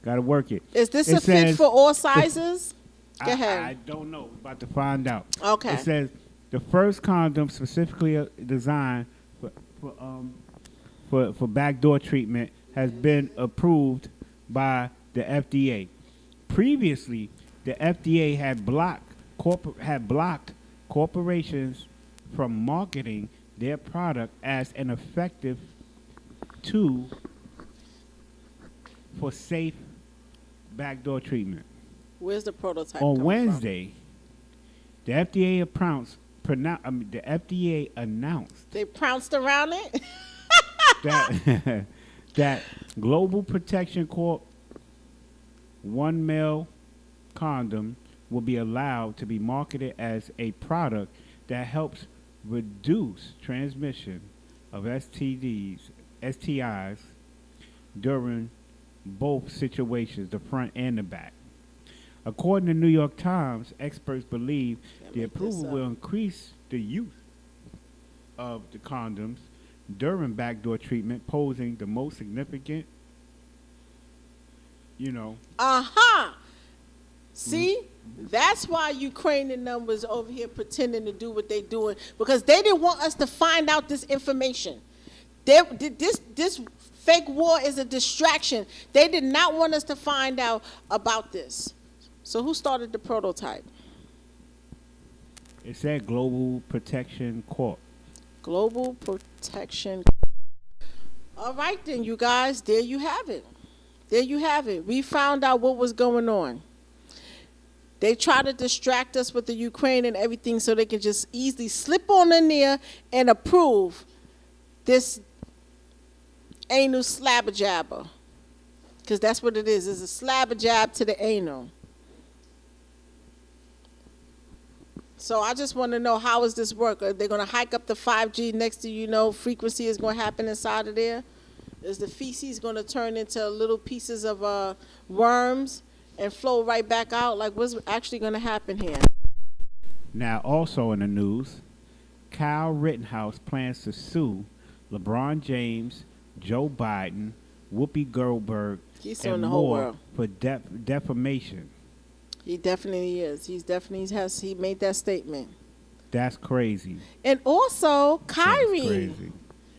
gotta work it. Is this a fit for all sizes? Go ahead. I don't know. We're about to find out. Okay. It says the first condom specifically designed for backdoor treatment has been approved by the FDA. Previously, the FDA had blocked corporations from marketing their product as an effective tool for safe backdoor treatment. Where's the prototype? On Wednesday, the FDA announced they pounced around it. that Global Protection Corp. 1 ml condom will be allowed to be marketed as a product that helps reduce transmission of STIs during both situations, the front and the back. According to New York Times, experts believe the approval will increase the use of the condoms during backdoor treatment, posing the most significant, See? That's why Ukrainian numbers over here pretending to do what they're doing, because they didn't want us to find out this information. This fake war is a distraction. They did not want us to find out about this. So who started the prototype? It said Global Protection Corp. Global Protection. All right then, you guys. There you have it. There you have it. We found out what was going on. They try to distract us with the Ukraine and everything so they can just easily slip on in there and approve this anal slabber-jabber. Because that's what it is. It's a slabber-jab to the anal. So I just want to know, how does this work? Are they going to hike up the 5G next to, frequency is going to happen inside of there? Is the feces going to turn into little pieces of worms and flow right back out? Like, what's actually going to happen here? Now, also in the news, Kyle Rittenhouse plans to sue LeBron James, Joe Biden, Whoopi Goldberg, and more for defamation. He definitely is. He made that statement. That's crazy. And also, Kyrie. That's crazy.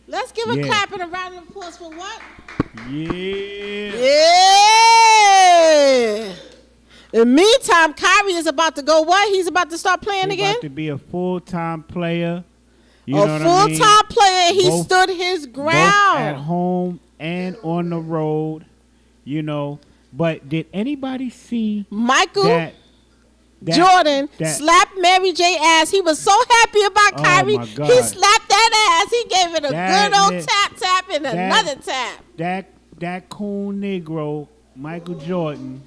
Let's give a clap and a round of applause for what? Yeah. Yeah. In the meantime, Kyrie is about to go what? He's about to start playing again? He's about to be a full-time player. A full-time player. He stood his ground. Both at home and on the road, But did anybody see Michael Jordan slapped Mary J. ass? He was so happy about Kyrie. My God. He slapped that ass. He gave it a good old tap and another tap. That cool Negro, Michael Jordan,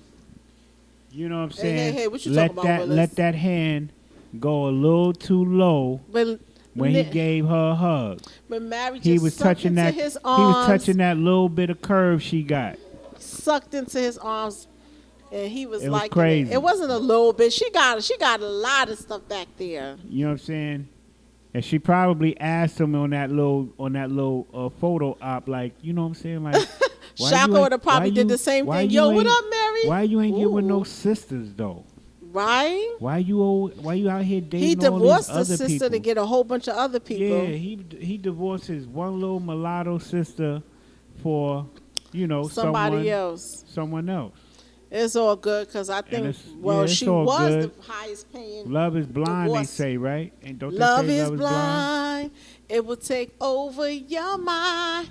you know what I'm saying? Hey, what you talking about, Willis? Let that hand go a little too low when he gave her a hug. But Mary just sucked into his arms. He was touching that little bit of curve she got. Sucked into his arms, and he was like, crazy. It wasn't a little bit. She got a lot of stuff back there. You know what I'm saying? And she probably asked him on that little photo op, like, you know what I'm saying, like. Shaka would have probably did the same thing. Yo, what up, Mary? Why you ain't get with no sisters though? Right? Why you out here He dating all these divorced the other sister people? to get a whole bunch of other people. Yeah, he divorced his one little mulatto sister for, Somebody else. someone else. It's all good because I And think, it's she all was good. the highest paying. Love is blind, they divorce. say, right? And don't Love they say is love is blind? blind. It will take over your mind.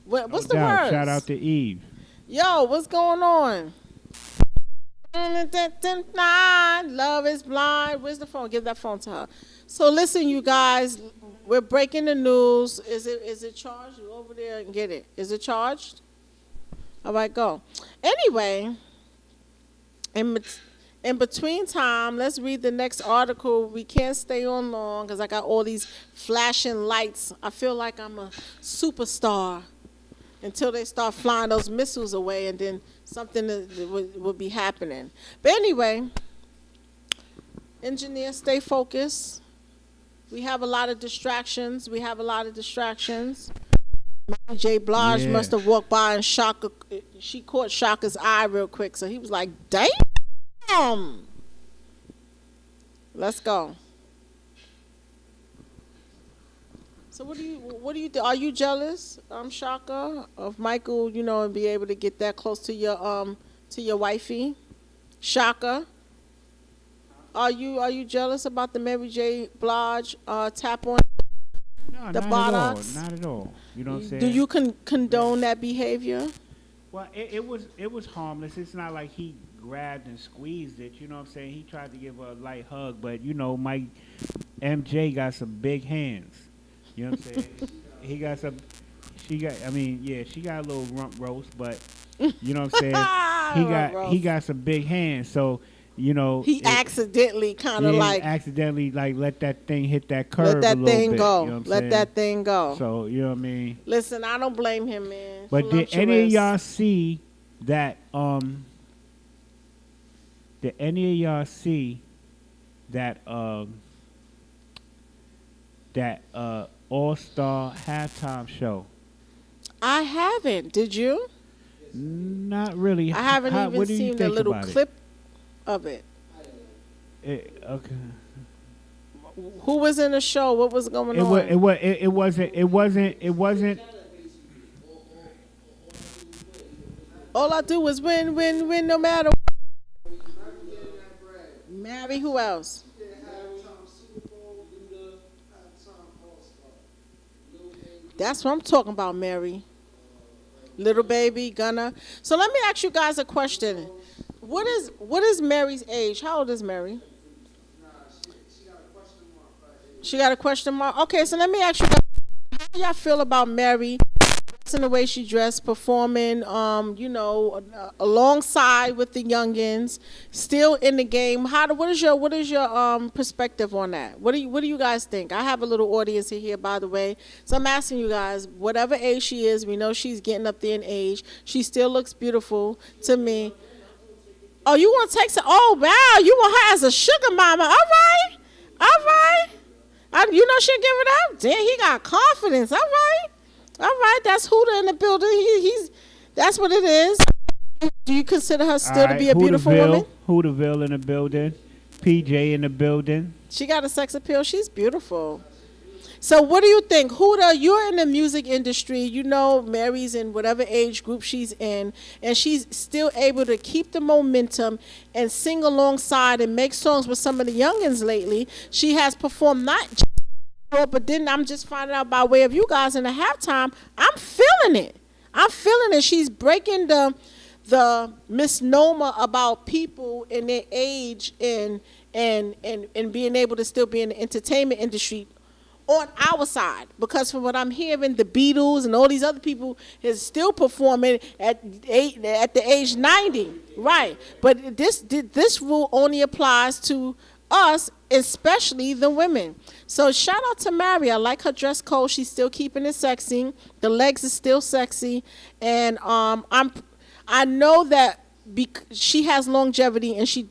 What's No the doubt. words? Shout out to Eve. Yo, what's going on? Love is blind. Where's the phone? Give that phone to her. So listen, you guys, we're breaking the news. Is it charged? You over there and get it. Is it charged? All right, go. Anyway, in between time, let's read the next article. We can't stay on long because I got all these flashing lights. I feel like I'm a superstar until they start flying those missiles away, and then something would be happening. But anyway, engineers, stay focused. We have a lot of distractions. Mary J. Blige must have walked by and she caught Shaka's eye real quick, so he was like, damn. Let's go. So what do you are you jealous, Shaka, of Michael, and be able to get that close to your wifey? Shaka, are you jealous about the Mary J. Blige tap on No, the not buttocks? at all. Not at all. You know what I'm saying? Do you condone that behavior? Well, it was harmless. It's not like he grabbed and squeezed it. You know what I'm saying? He tried to give her a light hug, but Mike MJ got some big hands. You know what I'm saying? She got a little rump roast, but you know what I'm saying? He got some big hands, so he accidentally kind of let that thing hit that curve. Let that a little thing bit, go. You know what I'm Let saying? that thing go. So you know what I mean? Listen, I don't blame him, man. But did any of y'all see that All-Star halftime show? I haven't. Did you? Not really. I haven't even seen the little clip of it. Okay. Who was in the show? What was going on? It wasn't. All I do is win, no matter. Marry who else? That's what I'm talking about, Mary. Little baby, Gunna. So let me ask you guys a question. What is Mary's age? How old is Mary? She got a question mark. Okay, so let me ask you guys, how do y'all feel about Mary in the way she dressed, performing, alongside with the youngins, still in the game? What is your perspective on that? What do you guys think? I have a little audience here, by the way, so I'm asking you guys. Whatever age she is, we know she's getting up there in age. She still looks beautiful to me. Oh, you want to take some? Oh wow, you want her as a sugar mama? All right. She'll give it up. Damn, he got confidence. All right, that's Huda in the building. That's what it is. Do you consider her still to be a beautiful woman? Hudaville in the building. PJ in the building. She got a sex appeal. She's beautiful. So what do you think? Huda, you're in the music industry. Mary's in whatever age group she's in, and she's still able to keep the momentum and sing alongside and make songs with some of the youngins lately. She has performed not just, but then I'm just finding out by way of you guys in the halftime. I'm feeling it. She's breaking the misnomer about people in their age and being able to still be in the entertainment industry on our side, because from what I'm hearing, the Beatles and all these other people is still performing at the age 90, right? But this rule only applies to us, especially the women. So shout out to Mary. I like her dress code. She's still keeping it sexy. The legs is still sexy, and I know that she has longevity, and she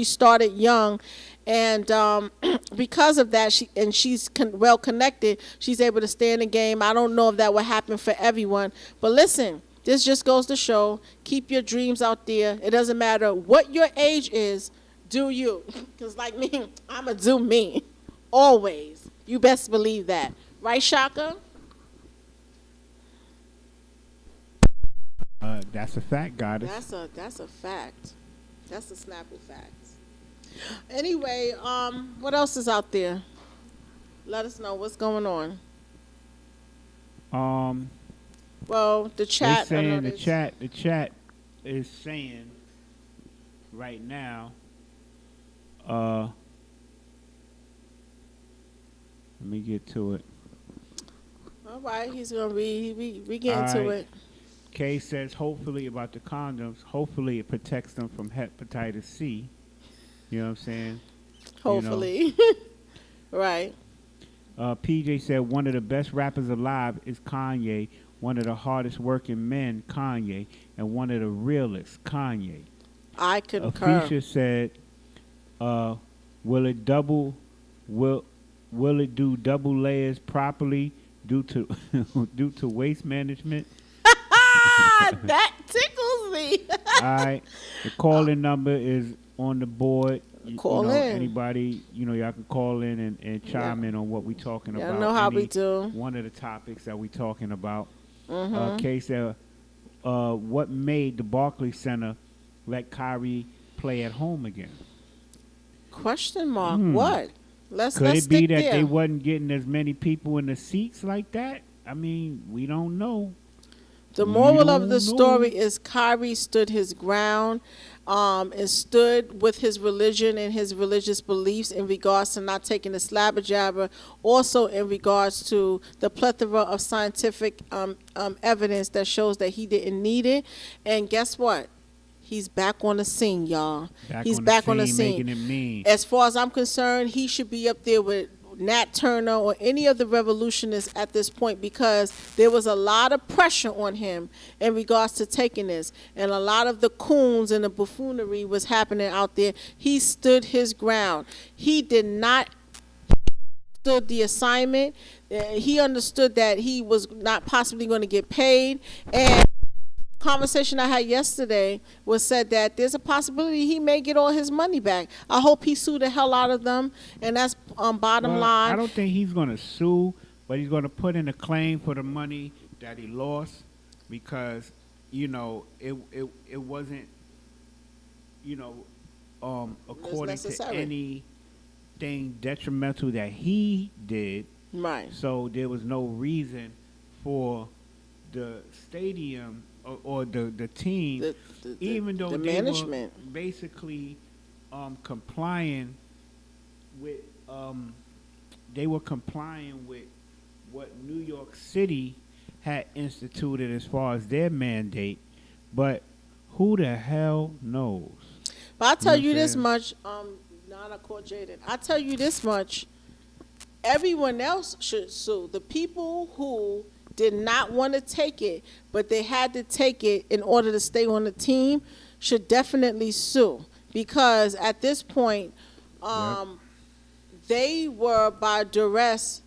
started young. And because of that, she's well connected. She's able to stay in the game. I don't know if that will happen for everyone. But listen, This just goes to show, keep your dreams out there. It doesn't matter what your age is, do you. Because like me, I'ma do me. Always. You best believe that. Right, Shaka? That's a fact, goddess. That's a fact. That's a Snapple fact. Anyway, what else is out there? Let us know what's going on. Well, the They chat. I saying know the chat is saying right now. Let me get to it. All right, he's gonna be we getting All to right. it. Kay says, hopefully about the condoms. Hopefully it protects them from hepatitis C. You know what I'm saying? Hopefully, right. PJ said one of the best rappers alive is Kanye. One of the hardest working men, Kanye, and one of the realest, Kanye. I concur. Afisha said, will it do double layers properly due to due to waste management? That tickles me. All right. The call-in number is on the board. Call in. Anybody, y'all can call in and chime in on what we're talking about. Y'all know how we do. One of the topics that we're talking about. Mm-hmm. Kay said, what made the Barclays Center let Kyrie play at home again? Question mark. What? Let's Could it be stick that there. they wasn't getting as many people in the seats like that? I mean, we don't know. The moral of the story is Kyrie stood his ground and stood with his religion and his religious beliefs in regards to not taking the slabber jabber, also in regards to the plethora of scientific evidence that shows that he didn't need it. And guess what? He's back on the scene, y'all. He's back on the scene. Making it mean. As far as I'm concerned, he should be up there with Nat Turner or any of the revolutionists at this point, because there was a lot of pressure on him in regards to taking this, and a lot of the coons and the buffoonery was happening out there. He stood his ground. He did not stood the assignment. He understood that he was not possibly going to get paid, and conversation I had yesterday was said that there's a possibility he may get all his money back. I hope he sued the hell out of them, and that's bottom line. I don't think he's going to sue, but he's going to put in a claim for the money that he lost, because it wasn't according to anything detrimental that he did. Right. So there was no reason for the stadium or the team, even though the they management were basically complying with what New York City had instituted as far as their mandate, but who the hell knows? But I'll tell you this much, Nana called Jaden. I'll tell you this much, everyone else should sue. The people who did not want to take it, but they had to take it in order to stay on the team, should definitely sue. Because at this point, they were by duress,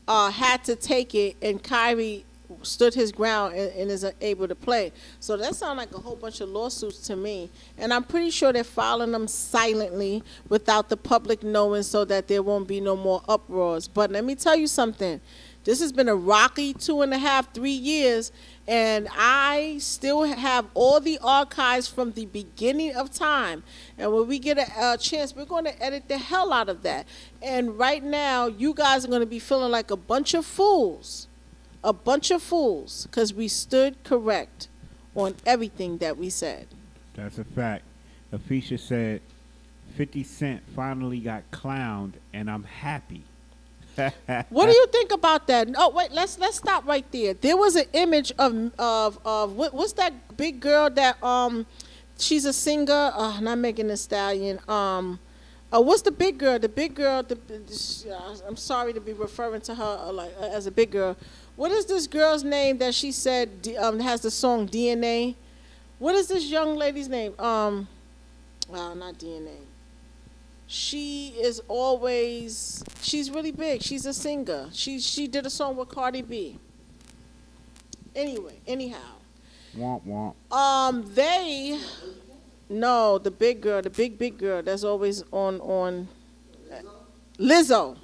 had to take it, and Kyrie stood his ground and is able to play. So that sounds like a whole bunch of lawsuits to me. And I'm pretty sure they're filing them silently without the public knowing, so that there won't be no more uproars. But let me tell you something. This has been a rocky 2.5, 3 years, and I still have all the archives from the beginning of time. And when we get a chance, we're going to edit the hell out of that. And right now, you guys are going to be feeling like a bunch of fools. A bunch of fools, because we stood correct on everything that we said. That's a fact. Afisha said 50 Cent finally got clowned, and I'm happy. What do you think about that? Oh wait, let's stop right there. There was an image of what's that big girl that she's a singer, not Megan Thee Stallion. What's the big girl? I'm sorry to be referring to her as a big girl. What is this girl's name that she said has the song DNA? What is this young lady's name? Not DNA. She's really big. She's a singer. She did a song with Cardi B. Anyhow, Womp womp. They no, the big girl, the big girl that's always on Lizzo.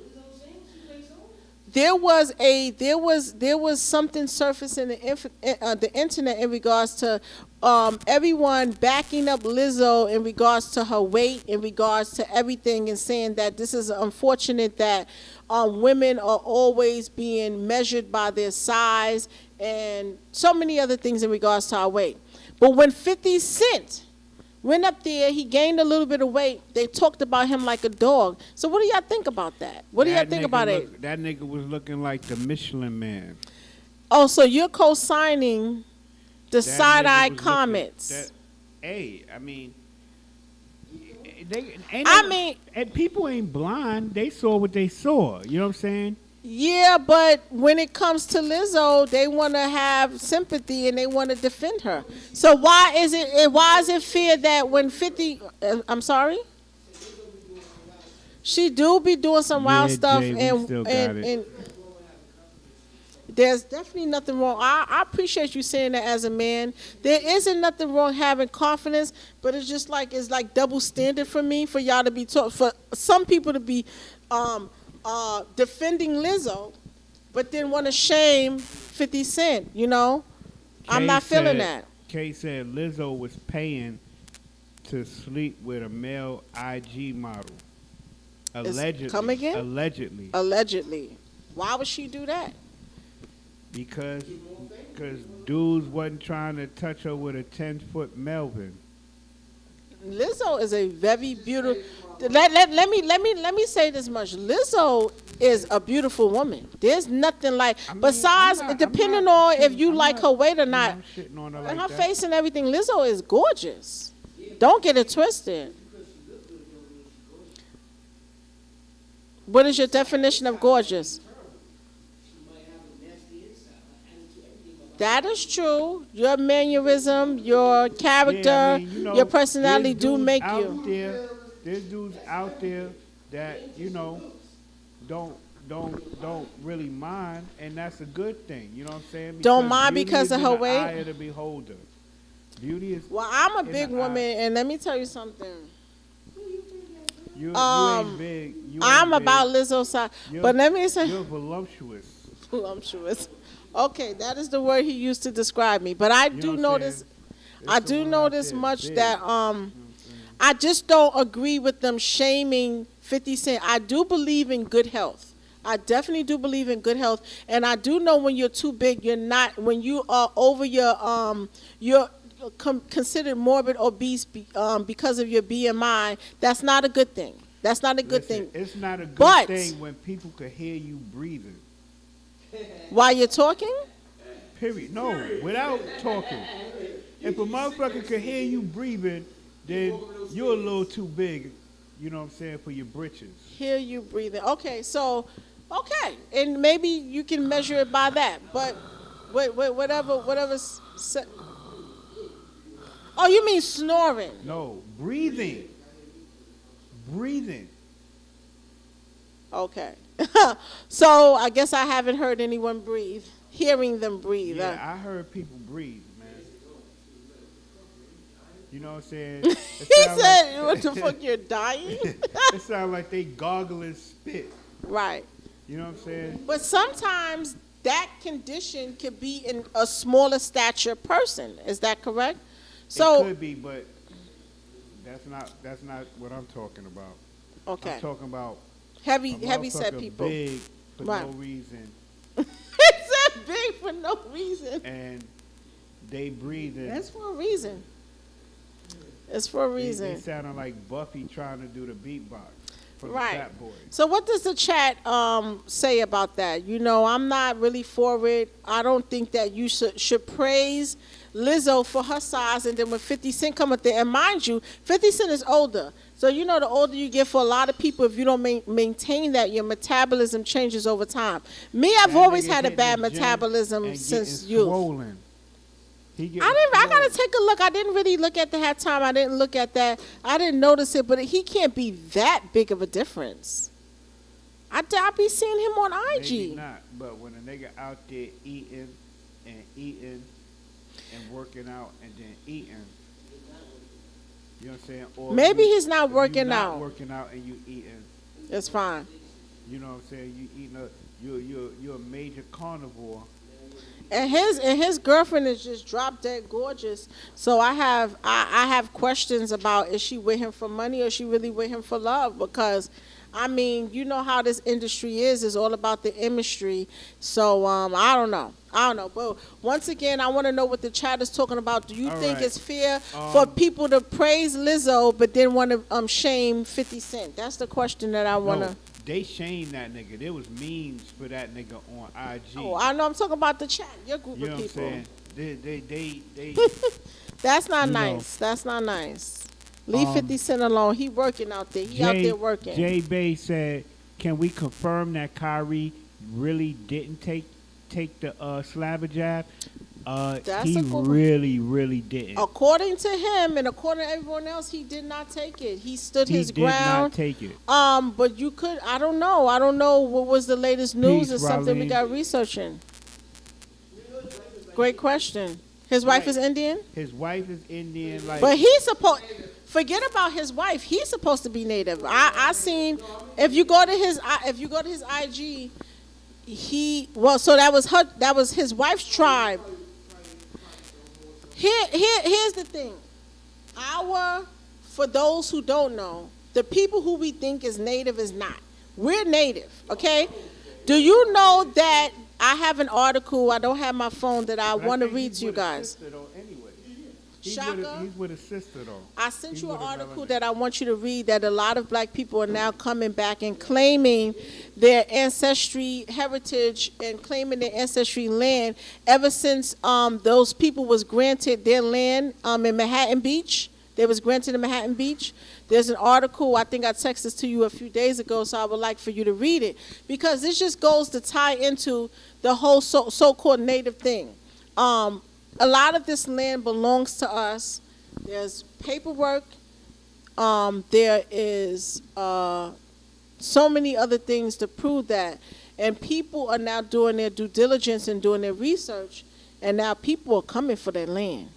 There was something surfacing the internet in regards to everyone backing up Lizzo in regards to her weight, in regards to everything, and saying that this is unfortunate that women are always being measured by their size and so many other things in regards to our weight. But when 50 Cent went up there, he gained a little bit of weight. They talked about him like a dog. So what do y'all think about that? What do y'all think about it? That nigga was looking like the Michelin Man. Oh, so you're co-signing the That side-eye nigga was comments. Hey, I mean, and people ain't blind. They saw what they saw. You know what I'm saying? Yeah, but when it comes to Lizzo, they want to have sympathy and they want to defend her. So why is it fair that when 50, I'm sorry? She do be doing some wild stuff, Jay, and there's definitely nothing wrong. I appreciate you saying that as a man. There isn't nothing wrong having confidence, but it's just like it's like double standard for me, for y'all to be for some people to be defending Lizzo, but then want to shame 50 Cent. You know, I'm not feeling that. Kay said Lizzo was paying to sleep with a male IG model. Allegedly. Come again? Allegedly. Allegedly. Why would she do that? Because dudes wasn't trying to touch her with a 10-foot Melvin. Lizzo is a very beautiful. Let me say this much. Lizzo is a beautiful woman. There's nothing like. Besides, depending on if you like her weight or not, and her face and everything, Lizzo is gorgeous. Don't get it twisted. What is your definition of gorgeous? That is true. Your mannerism, your character, your personality do make you. There's dudes out there that don't really mind, and that's a good thing. You know what I'm saying? Don't mind because of her weight. Eye of the beholder. Beauty is. Well, I'm a big woman, and let me tell you something. You ain't big. I'm about Lizzo's side, but let me say. You're voluptuous. Voluptuous. Okay, that is the word he used to describe me. But I do notice. I do know this much that I just don't agree with them shaming 50 Cent. I do believe in good health. I definitely do believe in good health, and I do know when you're too big, you're not. When you are over you're considered morbid obese because of your BMI. That's not a good thing. That's not a good thing. It's not a good thing when people could hear you breathing. While you're talking? Period. No, without talking. If a motherfucker could hear you breathing, then you're a little too big, you know what I'm saying, for your britches. Hear you breathing. Okay, so, and maybe you can measure it by that. But whatever. Oh, you mean snoring? No, breathing. Breathing. Okay. So I guess I haven't heard anyone breathe. Hearing them breathe. Yeah, I heard people breathe, man. You know what I'm saying? He said, what the fuck, you're dying? It sounds like they gargle and spit. Right. You know what I'm saying? But sometimes that condition could be in a smaller stature person. Is that correct? So it could be, but that's not what I'm talking about. Okay. I'm talking about heavy set people. Big for no reason. He said big for no reason. And they breathing. That's for a reason. It's for a reason. They sounding like Buffy trying to do the beatbox for the Fat Boys. So what does the chat say about that? You know, I'm not really for it. I don't think that you should praise Lizzo for her size, and then when 50 Cent come up there, and mind you, 50 Cent is older. So, you know, the older you get, for a lot of people, if you don't maintain that, your metabolism changes over time. Me, I've always had a bad metabolism since youth. Swollen. I got to take a look. I didn't really look at the hat time. I didn't look at that. I didn't notice it, but he can't be that big of a difference. I be seeing him on IG. Maybe not, but when a nigga out there eating and working out and then eating. You know what I'm saying? Or Maybe you, he's not if you working not out. working out and you eating. It's fine. You know what I'm saying? You eating you're a major carnivore. And his girlfriend is just drop dead gorgeous. So I have questions about, is she with him for money or is she really with him for love? Because I mean, you know how this industry is. It's all about the imagery. So I don't know. I don't know. But once again, I want to know what the chat is talking about. Do you All think right. it's fair for people to praise Lizzo but then want to shame 50 Cent? That's the question that I want to. No, they shamed that nigga. There was memes for that nigga on IG. Oh, I know. I'm talking about the chat. Your group You know of what I'm people. saying? They That's not you know. nice. That's not nice. Leave 50 Cent alone. He working out there. He out there working. Jay Bay said, "Can we confirm that Kyrie really didn't take the slabber jab? That's He a good one. really didn't. According to him and according to everyone else, he did not take it. He stood He his did not ground. take it. But you could. I don't know. I don't know what was the latest news. Peace, Or something we Raleen. got researching. Great question. His wife is Indian, His wife is Indian. Like, but he's supposed. Forget about his wife. He's supposed to be native. I seen if you go to his IG, so that was his wife's tribe. Here's the thing. For those who don't know, the people who we think is native is not. We're native, okay? Do you know that I have an article, I don't have my phone, that I but want to think read he's to you with a guys. sister, though, anyway. Shaka? He's with a sister though. I sent He's you an with a article melanin. that I want you to read, that a lot of black people are now coming back and claiming their ancestry heritage and claiming their ancestry land ever since those people was granted their land in Manhattan Beach. They was granted in Manhattan Beach. There's an article, I think I texted this to you a few days ago, so I would like for you to read it, because this just goes to tie into the whole so-called native thing. A lot of this land belongs to us. There's paperwork. There is so many other things to prove that. And people are now doing their due diligence and doing their research, and now people are coming for their land,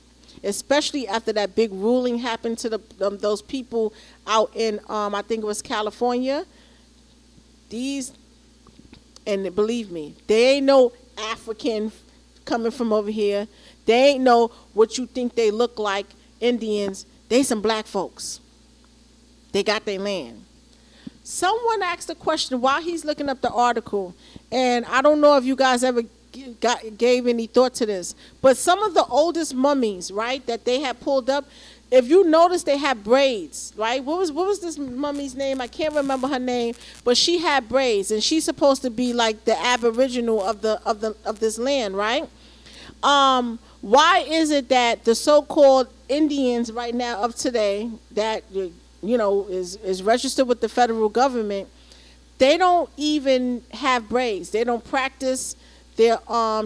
especially after that big ruling happened to those people out in, I think it was California. And believe me, they ain't no African coming from over here. They ain't know what you think they look like, Indians. They some black folks. They got their land. Someone asked a question while he's looking up the article, and I don't know if you guys ever gave any thought to this, but some of the oldest mummies, right, that they had pulled up, if you notice, they had braids, right? What was this mummy's name? I can't remember her name, but she had braids, and she's supposed to be like the aboriginal of this land, right? Why is it that the so-called Indians right now of today that is registered with the federal government, they don't even have braids. They don't practice their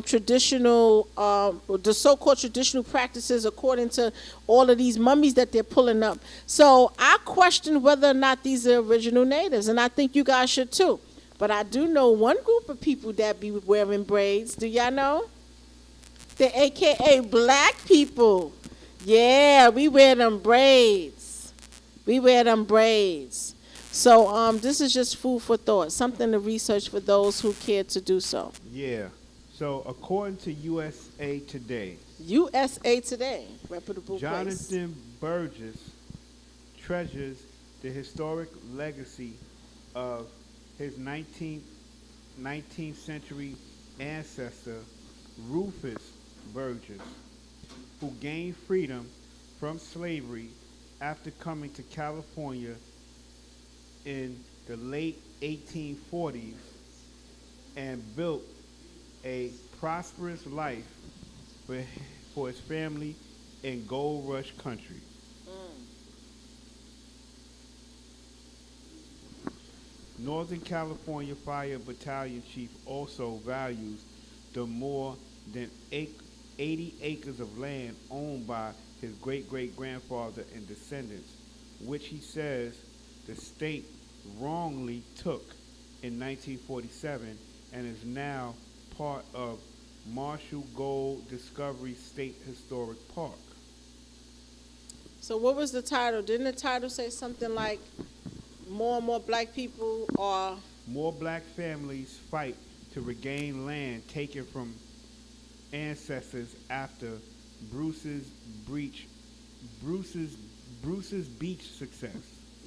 traditional, the so-called traditional practices according to all of these mummies that they're pulling up. So I question whether or not these are original natives, and I think you guys should too. But I do know one group of people that be wearing braids. Do y'all know? The AKA black people. Yeah, we wear them braids. We wear them braids. So this is just food for thought, something to research for those who care to do so. Yeah. So according to USA Today, reputable place. Jonathan Burgess treasures the historic legacy of his 19th century ancestor, Rufus Burgess, who gained freedom from slavery after coming to California in the late 1840s and built a prosperous life for his family in Gold Rush country. Northern California Fire Battalion Chief also values the more than 80 acres of land owned by his great-great-grandfather and descendants, which he says the state wrongly took in 1947 and is now part of Marshall Gold Discovery State Historic Park. So what was the title? Didn't the title say something like more and more black people are... More black families fight to regain land taken from ancestors after Bruce's breach, Bruce's beach success.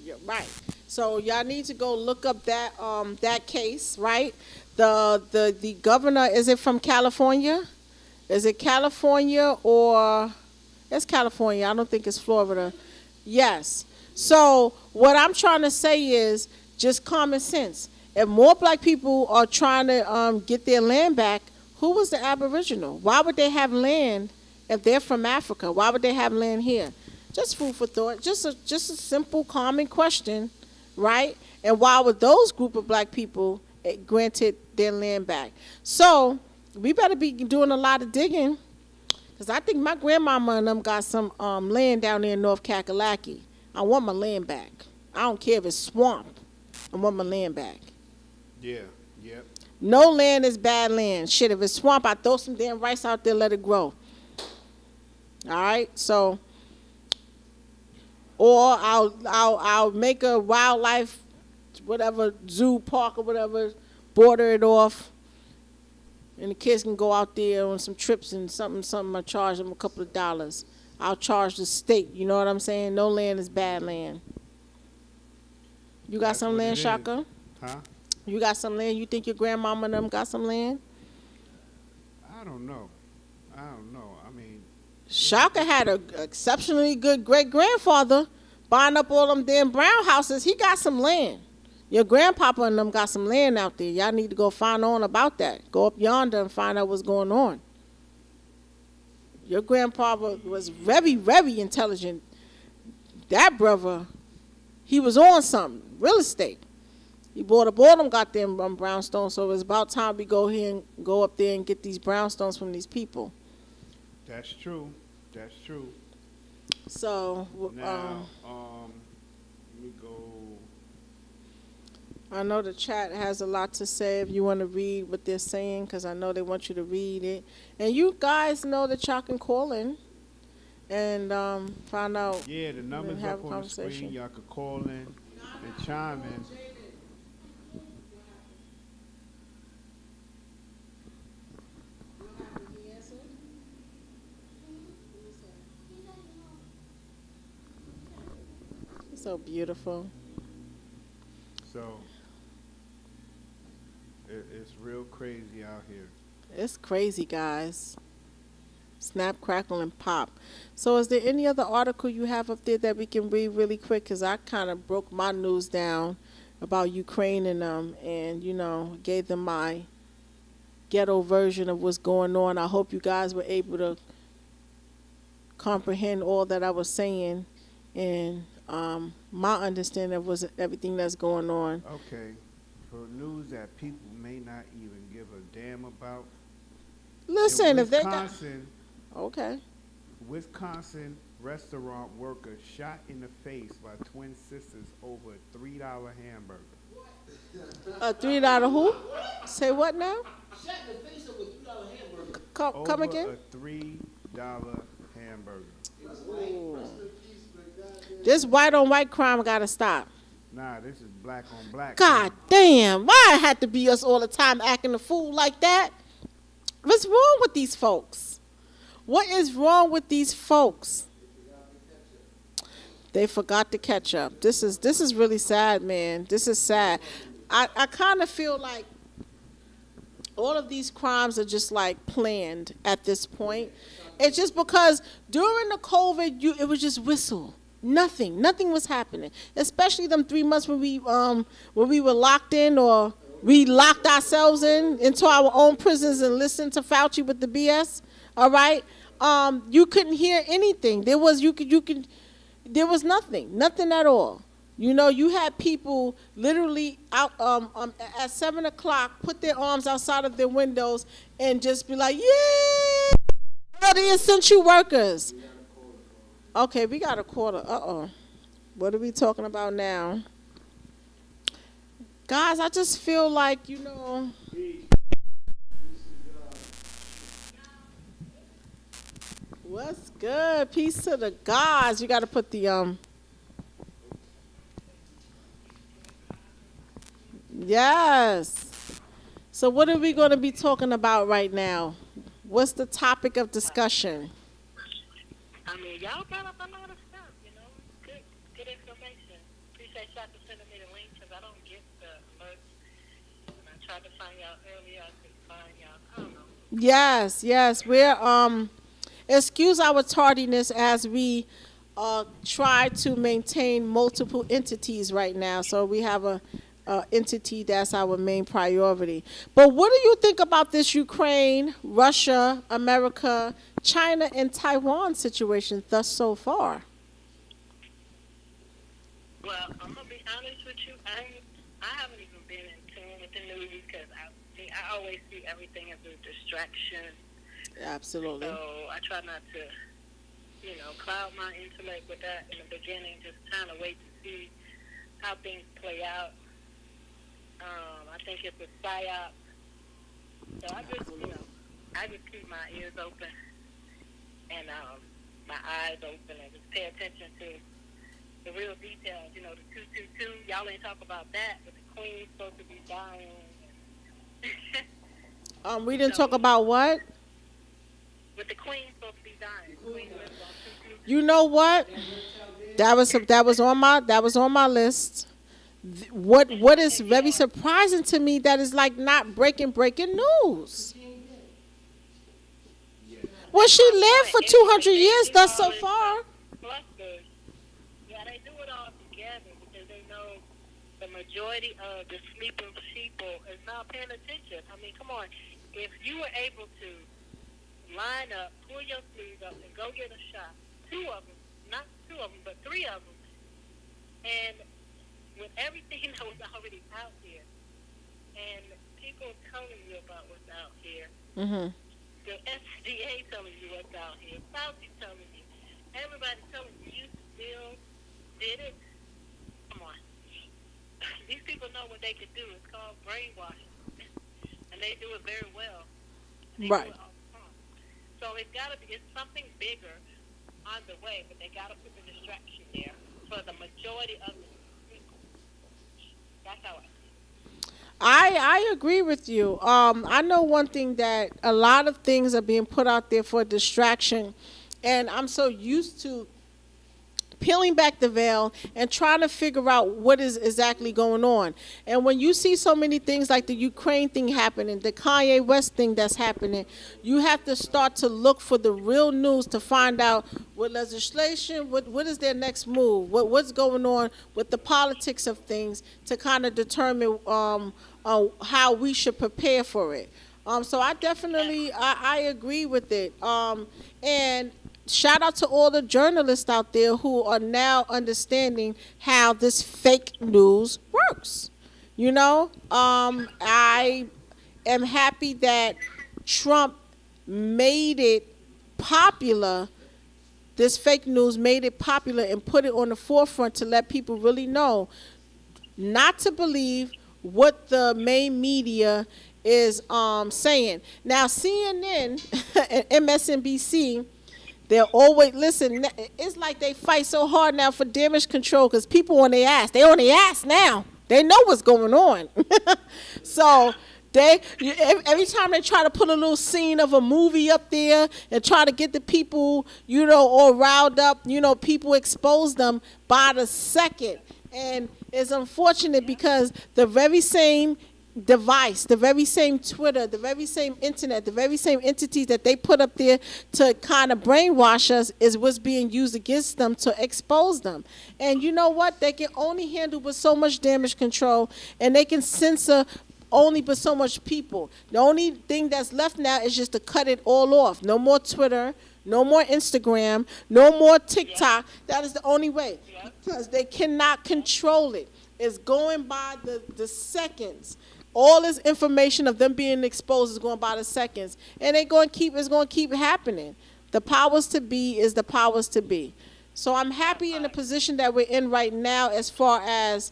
Yeah, right. So y'all need to go look up that case, right? The governor, is it from California? Is it California or it's California? I don't think it's Florida. Yes. So what I'm trying to say is just common sense. If more black people are trying to get their land back, who was the Aboriginal? Why would they have land if they're from Africa? Why would they have land here? Just food for thought. Just a simple, common question, right? And why would those group of black people granted their land back? So we better be doing a lot of digging, because I think my grandmama and them got some land down there in North Kakalaki. I want my land back. I don't care if it's swamp. I want my land back. Yeah, yep. No land is bad land. Shit, if it's swamp, I throw some damn rice out there, let it grow. All right, so, or I'll make a wildlife, whatever, zoo, park or whatever, border it off, and the kids can go out there on some trips and something. I charge them a couple of dollars. I'll charge the state. You know what I'm saying? No land is bad land. You got some land, Shaka? Huh? You got some land? You think your grandmama and them got some land? I don't know. I mean, Shaka had an exceptionally good great-grandfather buying up all them damn brown houses. He got some land. Your grandpapa and them got some land out there. Y'all need to go find on about that. Go up yonder and find out what's going on. Your grandpapa was very, very intelligent. That brother, he was on something, real estate. He bought up all them goddamn brownstones, so it's about time we go here and go up there and get these brownstones from these people. That's true. That's true. So, now, let me go. I know the chat has a lot to say if you want to read what they're saying, because I know they want you to read it. And you guys know that y'all can call in and find out. Yeah, the number's up on the screen. Y'all could call in and chime in. So beautiful. So it's real crazy out here. It's crazy, guys. Snap, crackle, and pop. So is there any other article you have up there that we can read really quick? Because I kind of broke my news down about Ukraine and and, you know, gave them my ghetto version of what's going on. I hope you guys were able to comprehend all that I was saying and my understanding of was everything that's going on. Okay. For news that people may not even give a damn about. Listen, if they got... Okay. Wisconsin restaurant worker shot in the face by twin sisters over a $3 hamburger. A $3 who? Say what now? Shot in the face of a $3 hamburger. Come again? A $3 hamburger. Ooh. This white on white crime gotta stop. Nah, this is black on black. God damn, why it had to be us all the time acting a fool like that? What's wrong with these folks? What is wrong with these folks? They forgot to catch up. This is really sad, man. This is sad. I kind of feel like all of these crimes are just like planned at this point. It's just because during the COVID, it was just whistle. Nothing was happening. Especially them 3 months when we were locked in, or we locked ourselves into our own prisons and listened to Fauci with the BS. All right, you couldn't hear anything. There was nothing at all. You know, you had people literally out at 7 o'clock put their arms outside of their windows and just be like, yeah, all the essential workers. Okay, we got a quarter. What are we talking about now? Guys, I just feel like, you know. What's good? Peace to the gods. You got to put the. Yes. So what are we going to be talking about right now? What's the topic of discussion? I mean, y'all brought up a lot of stuff, you know. Good information. Appreciate y'all for sending me the link because I don't get the alerts. And I tried to find y'all earlier. I couldn't find y'all. I don't know. Yes, yes. We're excuse our tardiness as we try to maintain multiple entities right now. So we have a entity that's our main priority. But what do you think about this Ukraine, Russia, America, China, and Taiwan situation thus so far? Well, I'm gonna be honest with you. I haven't even been in tune with the news because I always see everything as a distraction. Absolutely. So I try not to, cloud my intellect with that in the beginning. Just kind of wait to see how things play out. I think it's a psyop. So I just keep my ears open and my eyes open and just pay attention to the real details. You know, the 222. Y'all ain't talk about that, but the queen's supposed to be dying. We didn't talk about what? With the queen supposed to be dying. Queen lives on 222. You know what? That was on my list. What is very surprising to me that is like not breaking news. Well, she lived for 200 years thus so far. Clusters. Yeah, they do it all together because they know the majority of the sleeping people is not paying attention. I mean, come on. If you were able to line up, pull your sleeves up, and go get a shot, not two of them, but three of them, and with everything that was already out here, and people telling you about what's out here, the FDA telling you what's out here, Fauci telling you, everybody telling you, you still did it. Come on. These people know what they can do. It's called brainwashing, and they do it very well. They Right. do it all the time. So it's something bigger on the way, but they got to put the distraction there for the majority of the people. That's how I see it. I agree with you. I know one thing that a lot of things are being put out there for distraction, and I'm so used to peeling back the veil and trying to figure out what is exactly going on. And when you see so many things like the Ukraine thing happening, the Kanye West thing that's happening, you have to start to look for the real news to find out what legislation, what is their next move, what's going on with the politics of things to kind of determine how we should prepare for it. So I definitely I agree with it. And shout out to all the journalists out there who are now understanding how this fake news works. You know, I am happy that Trump made it popular. This fake news made it popular and put it on the forefront to let people really know not to believe what the main media is saying. Now, CNN and MSNBC, they're always, listen, it's like they fight so hard now for damage control because people on their ass. They on their ass now. They know what's going on. So every time they try to put a little scene of a movie up there and try to get the people, all riled up, people expose them by the second. And it's unfortunate because the very same device, the very same Twitter, the very same internet, the very same entities that they put up there to kind of brainwash us is what's being used against them to expose them. And you know what? They can only handle with so much damage control, and they can censor only but so much people. The only thing that's left now is just to cut it all off. No more Twitter, no more Instagram, no more TikTok. That is the only way because they cannot control it. It's going by the seconds. All this information of them being exposed is going by the seconds, and it's going to keep happening. The powers to be is the powers to be. So I'm happy in the position that we're in right now as far as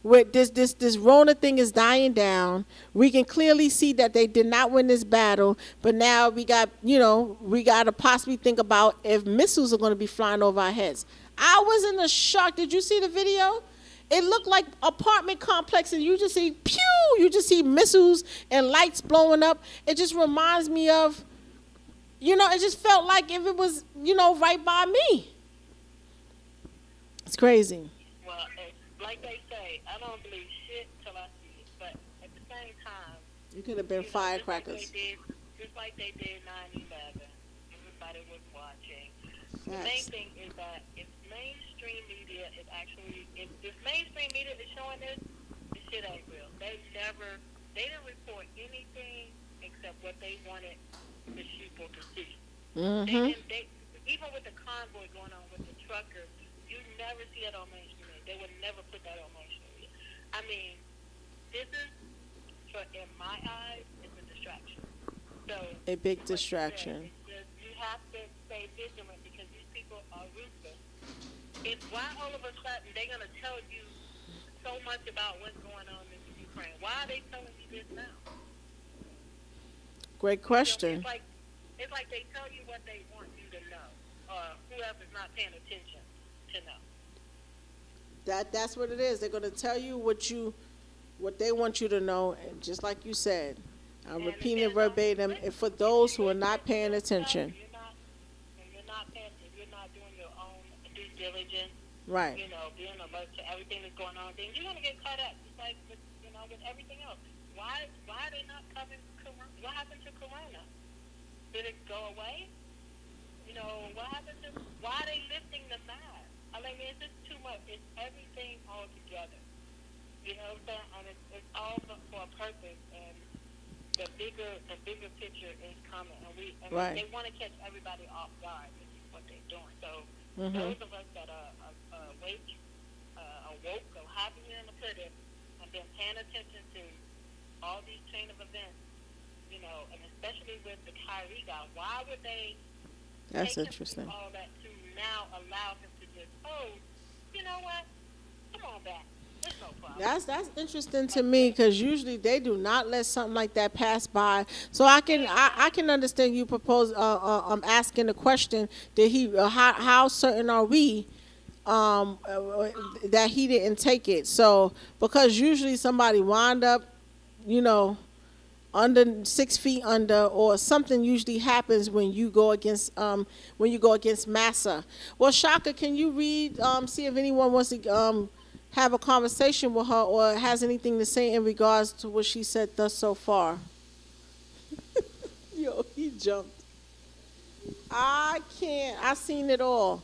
with this Rona thing is dying down. We can clearly see that they did not win this battle, but now we got, we got to possibly think about if missiles are going to be flying over our heads. I was in a shock. Did you see the video? It looked like apartment complexes. You just see pew. You just see missiles and lights blowing up. It just reminds me of, it just felt like if it was, right by me. It's crazy. Well, like they say, I don't believe shit till I see it. But at the same time, You could have been firecrackers. Just like they did 9/11, everybody was watching. The main thing is that if mainstream media is actually, if mainstream media is showing this shit ain't real. They didn't report anything except what they wanted the people to see. Mm-hmm. Even with the convoy going on with the truckers, you never see it on mainstream media. They would never put that on mainstream media. I mean, this is, in my eyes, it's a distraction. So A big distraction. You have to stay vigilant because these people are ruthless. It's why all of a sudden they're going to tell you so much about what's going on in Ukraine. Why are they telling you this now? Great question. It's like they tell you what they want you to know, or whoever's not paying attention to know. That's what it is. They're going to tell you what they want you to know, and just like you said, I'm repeating it verbatim. And for those who are not paying attention, You're not doing your own due diligence. right? Being alert to everything that's going on, then you're going to get caught up, just like with everything else. Why are they not covering Corona? What happened to Corona? Did it go away? What happened to? Why are they lifting the mask? I mean, it's just too much. It's everything all together. You know what I'm saying? And it's all for a purpose. And the bigger picture is coming. And Right. they want to catch everybody off guard. This is what they're doing. So those of us that are awake, awoke, or however you want to put it, have been paying attention to all these chain of events, and especially with the Kyrie guy. Why would they That's take interesting. him through all that to now allow him to just, you know what? Come on back. There's no problem. That's interesting to me because usually they do not let something like that pass by. So I can understand you propose asking the question, did he how certain are we that he didn't take it? So because usually somebody wind up, under 6 feet under, or something usually happens when you go against massa. Well, Shaka, can you read, see if anyone wants to have a conversation with her or has anything to say in regards to what she said thus so far? Yo, he jumped. I can't. I seen it all.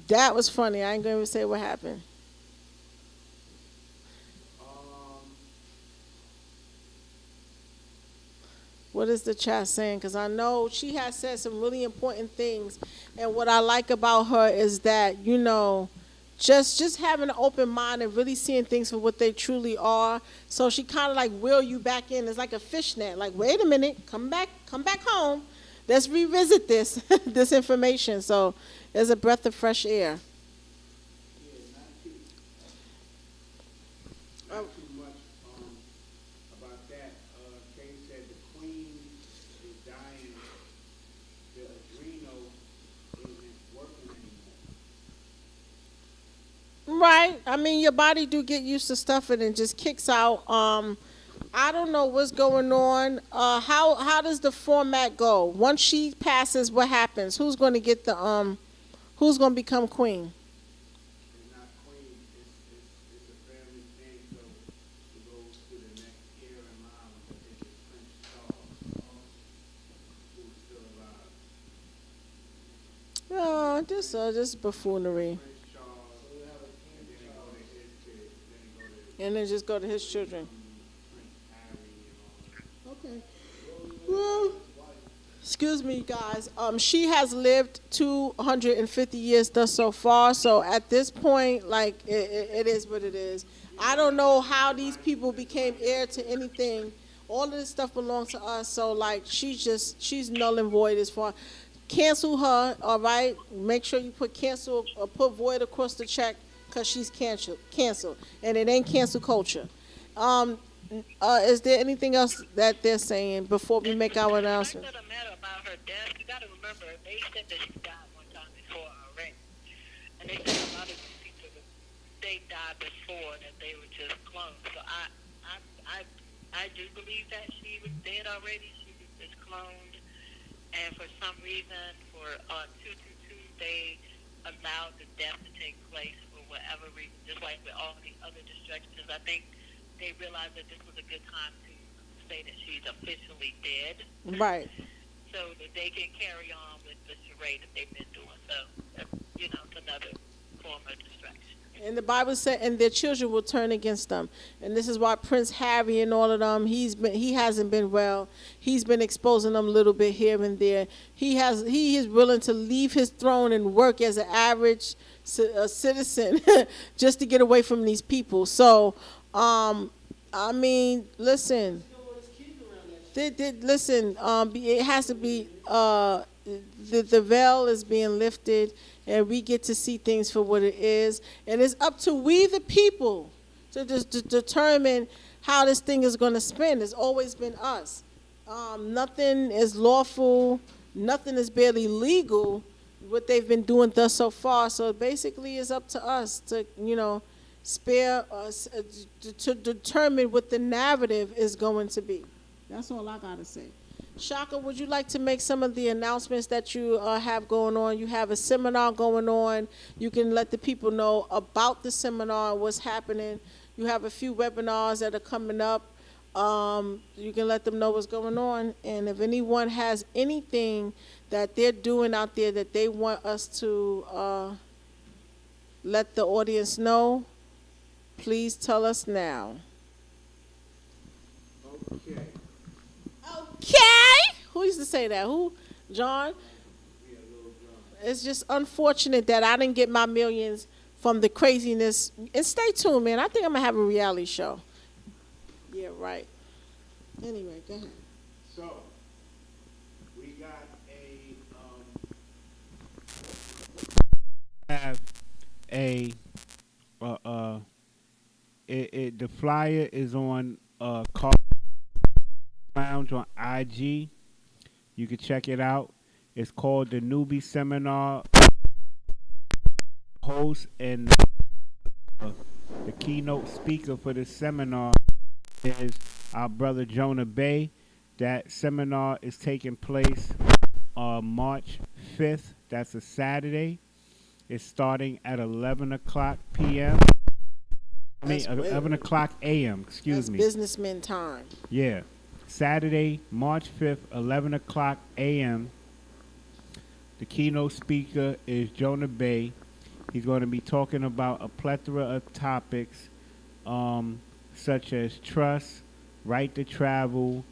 That was funny. I ain't going to say what happened. What is the chat saying? Because I know she has said some really important things. And what I like about her is that, just having an open mind and really seeing things for what they truly are. So she kind of like reel you back in. It's like a fishnet. Like, wait a minute, come back home. Let's revisit this, this information. So there's a breath of fresh air. Not too much about that. Kay said the queen is dying. The adrenal isn't working anymore. Right. I mean, your body do get used to stuff and it just kicks out. I don't know what's going on. How does the format go? Once she passes, what happens? Who's going to get who's going to become queen? It's not queen. It's a family thing. So it goes to the next heir in line, which I think is Prince Charles, who's still alive. Oh, this buffoonery. Prince Charles, and then it go to his kids. Then it go to And then just go to his children. Prince Harry and all that. Okay. Well, excuse me, guys. She has lived 250 years thus so far. So at this point, like, it is what it is. I don't know how these people became heir to anything. All of this stuff belongs to us. So, like, she's null and void as far. Cancel her, all right? Make sure you put cancel or put void across the check because she's canceled, and it ain't cancel culture. Um, is there anything else that they're saying before we make our The announcement? fact of the matter about her death, you got to remember, they said that she died one time before already. And they said a lot of these people, they died before, that they were just clones. So I do believe that she was dead already. She was just cloned. And for some reason, for 222, they allowed the death to take place for whatever reason, just like with all the other distractions. I think they realized that this was a good time to say that she's officially dead, Right. so that they can carry on with the charade that they've been doing. So, it's another form of distraction. And the Bible said, and their children will turn against them. And this is why Prince Harry and all of them, he hasn't been well. He's been exposing them a little bit here and there. He is willing to leave his throne and work as an average citizen just to get away from these people. So, I mean, listen. Listen, it has to be, the veil is being lifted, and we get to see things for what it is. And it's up to we, the people, to determine how this thing is going to spin. It's always been us. Nothing is lawful. Nothing is barely legal, what they've been doing thus so far. So basically, it's up to us to, spare us, to determine what the narrative is going to be. That's all I got to say. Shaka, would you like to make some of the announcements that you have going on? You have a seminar going on. You can let the people know about the seminar and what's happening. You have a few webinars that are coming up. You can let them know what's going on. And if anyone has anything that they're doing out there that they want us to let the audience know, please tell us now. Okay. Okay. Who used to say that? Who? John? It's just unfortunate that I didn't get my millions from the craziness. And stay tuned, man. I think I'm going to have a reality show. Yeah, right. Anyway, go ahead. So, we got the flyer is on Car Lounge on IG. You can check it out. It's called the Newbie Seminar. Host and the keynote speaker for this seminar is our brother Jonah Bay. That seminar is taking place March 5th. That's a Saturday. It's starting at 11 o'clock p.m. 11 o'clock a.m. Excuse me. Businessman time. Yeah. Saturday, March 5th, 11 o'clock a.m. The keynote speaker is Jonah Bay. He's going to be talking about a plethora of topics such as trust, right to travel,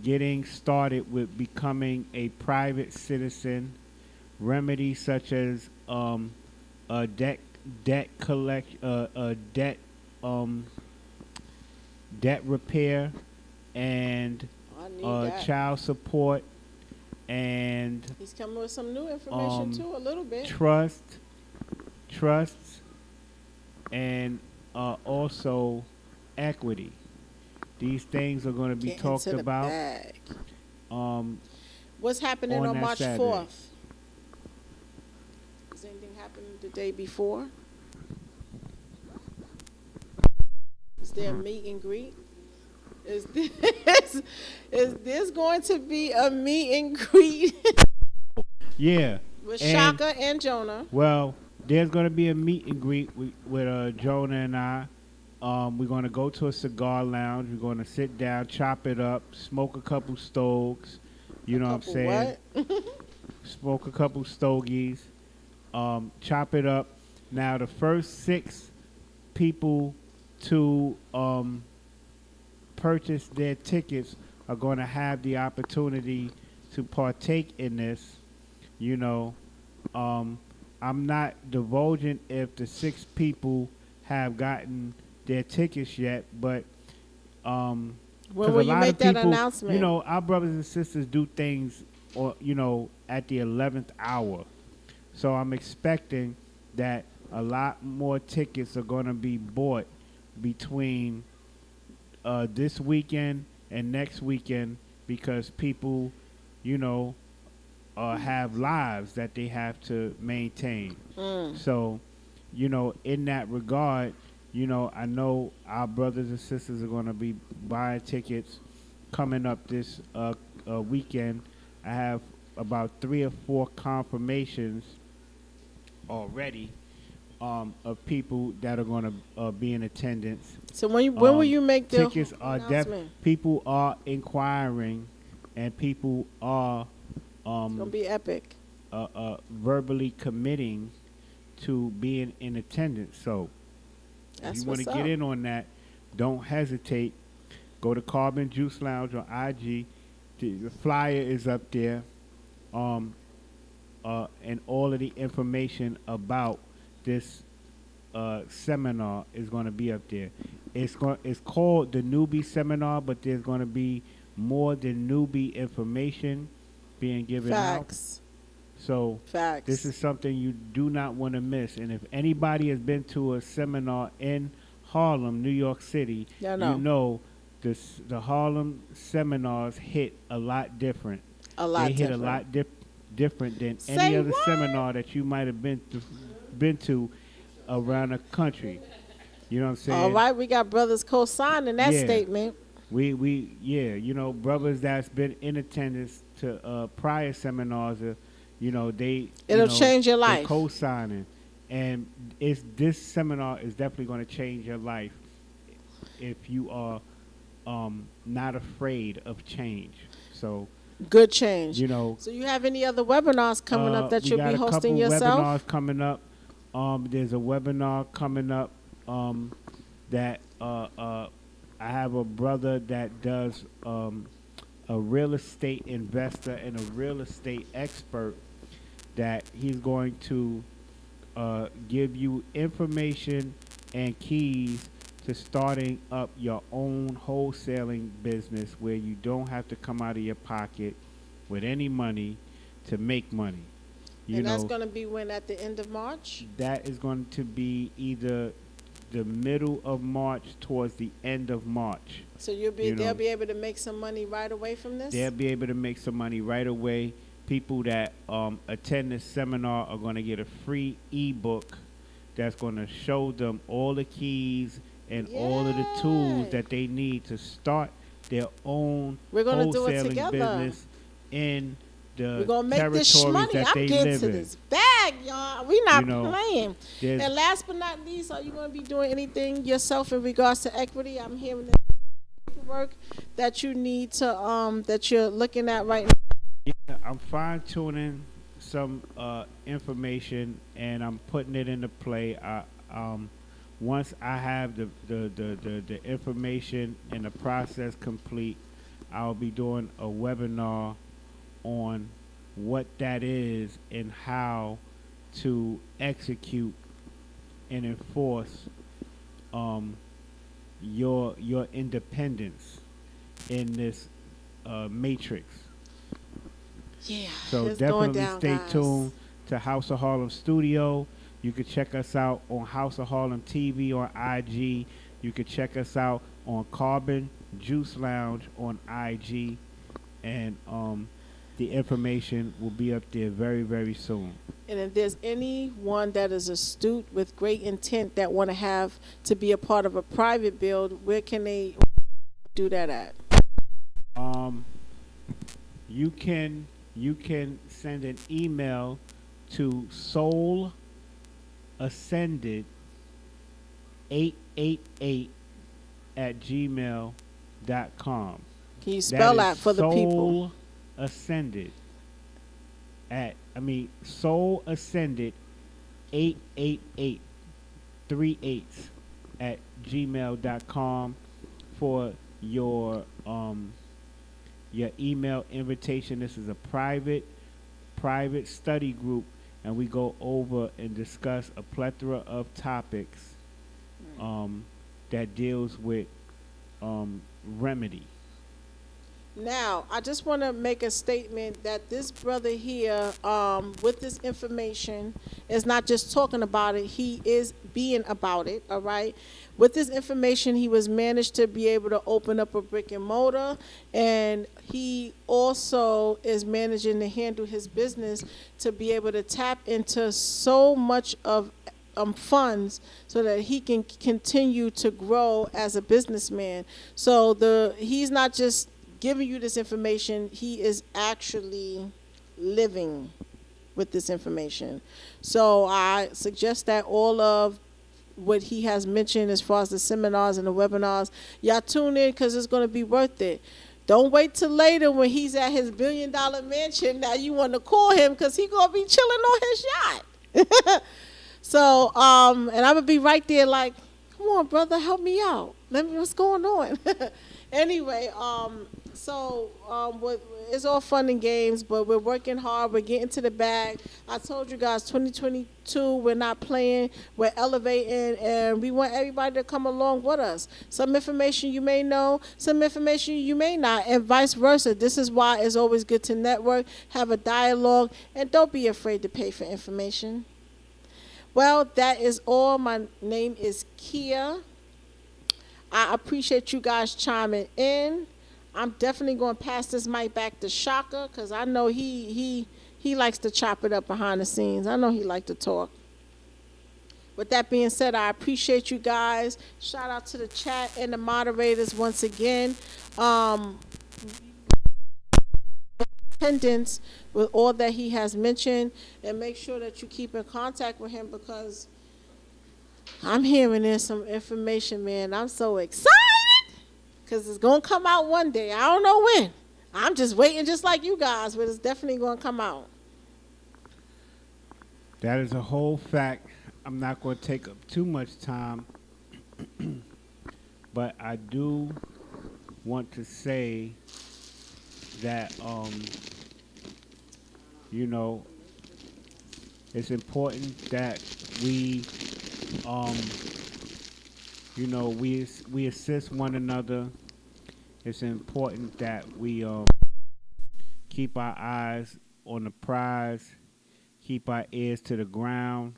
getting started with becoming a private citizen, remedies such as debt repair, and child support, and he's coming with some new information too, a little bit. Trusts, and also equity. These things are going to be talked about. What's happening on March Saturday. 4th? Does anything happen the day before? Is there a meet and greet? Is this going to be a meet and greet? Yeah. With Shaka and Jonah. Well, there's going to be a meet and greet with Jonah and I. We're going to go to a cigar lounge. We're going to sit down, chop it up, smoke a couple stogies. You know what I'm saying? What? Smoke a couple stogies, chop it up. Now, the first 6 people to purchase their tickets are going to have the opportunity to partake in this. You know, I'm not divulging if the 6 people have gotten their tickets yet, but when will you make that announcement? You know, our brothers and sisters do things, at the 11th hour. So I'm expecting that a lot more tickets are going to be bought between this weekend and next weekend because people, you know, have lives that they have to maintain. So, you know, in that regard, you know, I know our brothers and sisters are going to be buying tickets coming up this weekend. I have about 3 or 4 confirmations already of people that are going to be in attendance. So when will you make the Tickets are announcement? people are inquiring, and people are It's gonna be epic. verbally committing to being in attendance. So if That's you want to what's get up. in on that, don't hesitate. Go to Carbon Juice Lounge on IG. The flyer is up there, and all of the information about this seminar is going to be up there. It's called the Newbie Seminar, but there's going to be more than newbie information being given out. Facts. So Facts. this is something you do not want to miss. And if anybody has been to a seminar in Harlem, New York City, Yeah, you know the Harlem seminars hit a lot different. A lot They hit different. a lot different than Say any other what? seminar that you might have been to around the country. You know what I'm saying? All right, we got brothers co-signing that Yeah. statement. We you know, brothers that's been in attendance to prior seminars, you know, It'll you know, change your they're life. co-signing, and this seminar is definitely going to change your life if you are not afraid of change. So Good change. you know, So you have any other webinars coming up that we you'll got be a hosting couple yourself? webinars coming up. There's a webinar coming up that I have a brother that does a real estate investor and a real estate expert that he's going to give you information and keys to starting up your own wholesaling business where you don't have to come out of your pocket with any money to make money. You And know, that's going to be when, at the end of March? that is going to be either the middle of March towards the end of March. So You they'll know. be able to make some money right away from this? They'll be able to make some money right away. People that attend this seminar are going to get a free ebook that's going to show them all the keys and all of the tools Yay. that they need to start their own We're gonna do it wholesaling together. business in the We're going to make this territories money. that I'm they getting live to in. this bag, y'all. We not You know, playing. There's- And last but not least, are you going to be doing anything yourself in regards to equity? I'm hearing the paperwork that you need to, that you're looking at right now. Yeah, I'm fine tuning some information and I'm putting it into play. Once I have the information and the process complete, I'll be doing a webinar on what that is and how to execute and enforce your independence in this matrix. Yeah. So it's going definitely down, stay guys. tuned to House of Harlem Studio. You can check us out on House of Harlem TV on IG. You can check us out on Carbon Juice Lounge on IG. And the information will be up there very, very soon. And if there's anyone that is astute with great intent that want to have to be a part of a private build, where can they do that at? You can send an email to soulascended888 at gmail.com. Can you spell that for the people? Soul Ascended Soul Ascended 888 38 at gmail.com for your email invitation. This is a private study group, and we go over and discuss a plethora of topics that deals with remedy. Now, I just want to make a statement that this brother here, with this information, is not just talking about it, he is being about it, all right? With this information, he was managed to be able to open up a brick and mortar, and he also is managing to handle his business to be able to tap into so much of funds so that he can continue to grow as a businessman. So he's not just giving you this information, he is actually living with this information. So I suggest that all of what he has mentioned as far as the seminars and the webinars, y'all tune in because it's going to be worth it. Don't wait till later when he's at his $1 billion mansion. Now you want to call him because he's going to be chilling on his yacht. So, and I'm going to be right there like, come on, brother, help me out. Let me, what's going on? Anyway, it's all fun and games, but we're working hard. We're getting to the bag. I told you guys, 2022, we're not playing. We're elevating, and we want everybody to come along with us. Some information you may know, some information you may not, and vice versa. This is why it's always good to network, have a dialogue, and don't be afraid to pay for information. Well, that is all. My name is Kia. I appreciate you guys chiming in. I'm definitely going to pass this mic back to Shaka because I know he likes to chop it up behind the scenes. I know he likes to talk. With that being said, I appreciate you guys. Shout out to the chat and the moderators once again. Attendance with all that he has mentioned, and make sure that you keep in contact with him because I'm hearing there's some information, man. I'm so excited because it's going to come out one day. I don't know when. I'm just waiting just like you guys, but it's definitely going to come out. That is a whole fact. I'm not going to take up too much time, but I do want to say that, it's important that we we assist one another. It's important that we keep our eyes on the prize, keep our ears to the ground,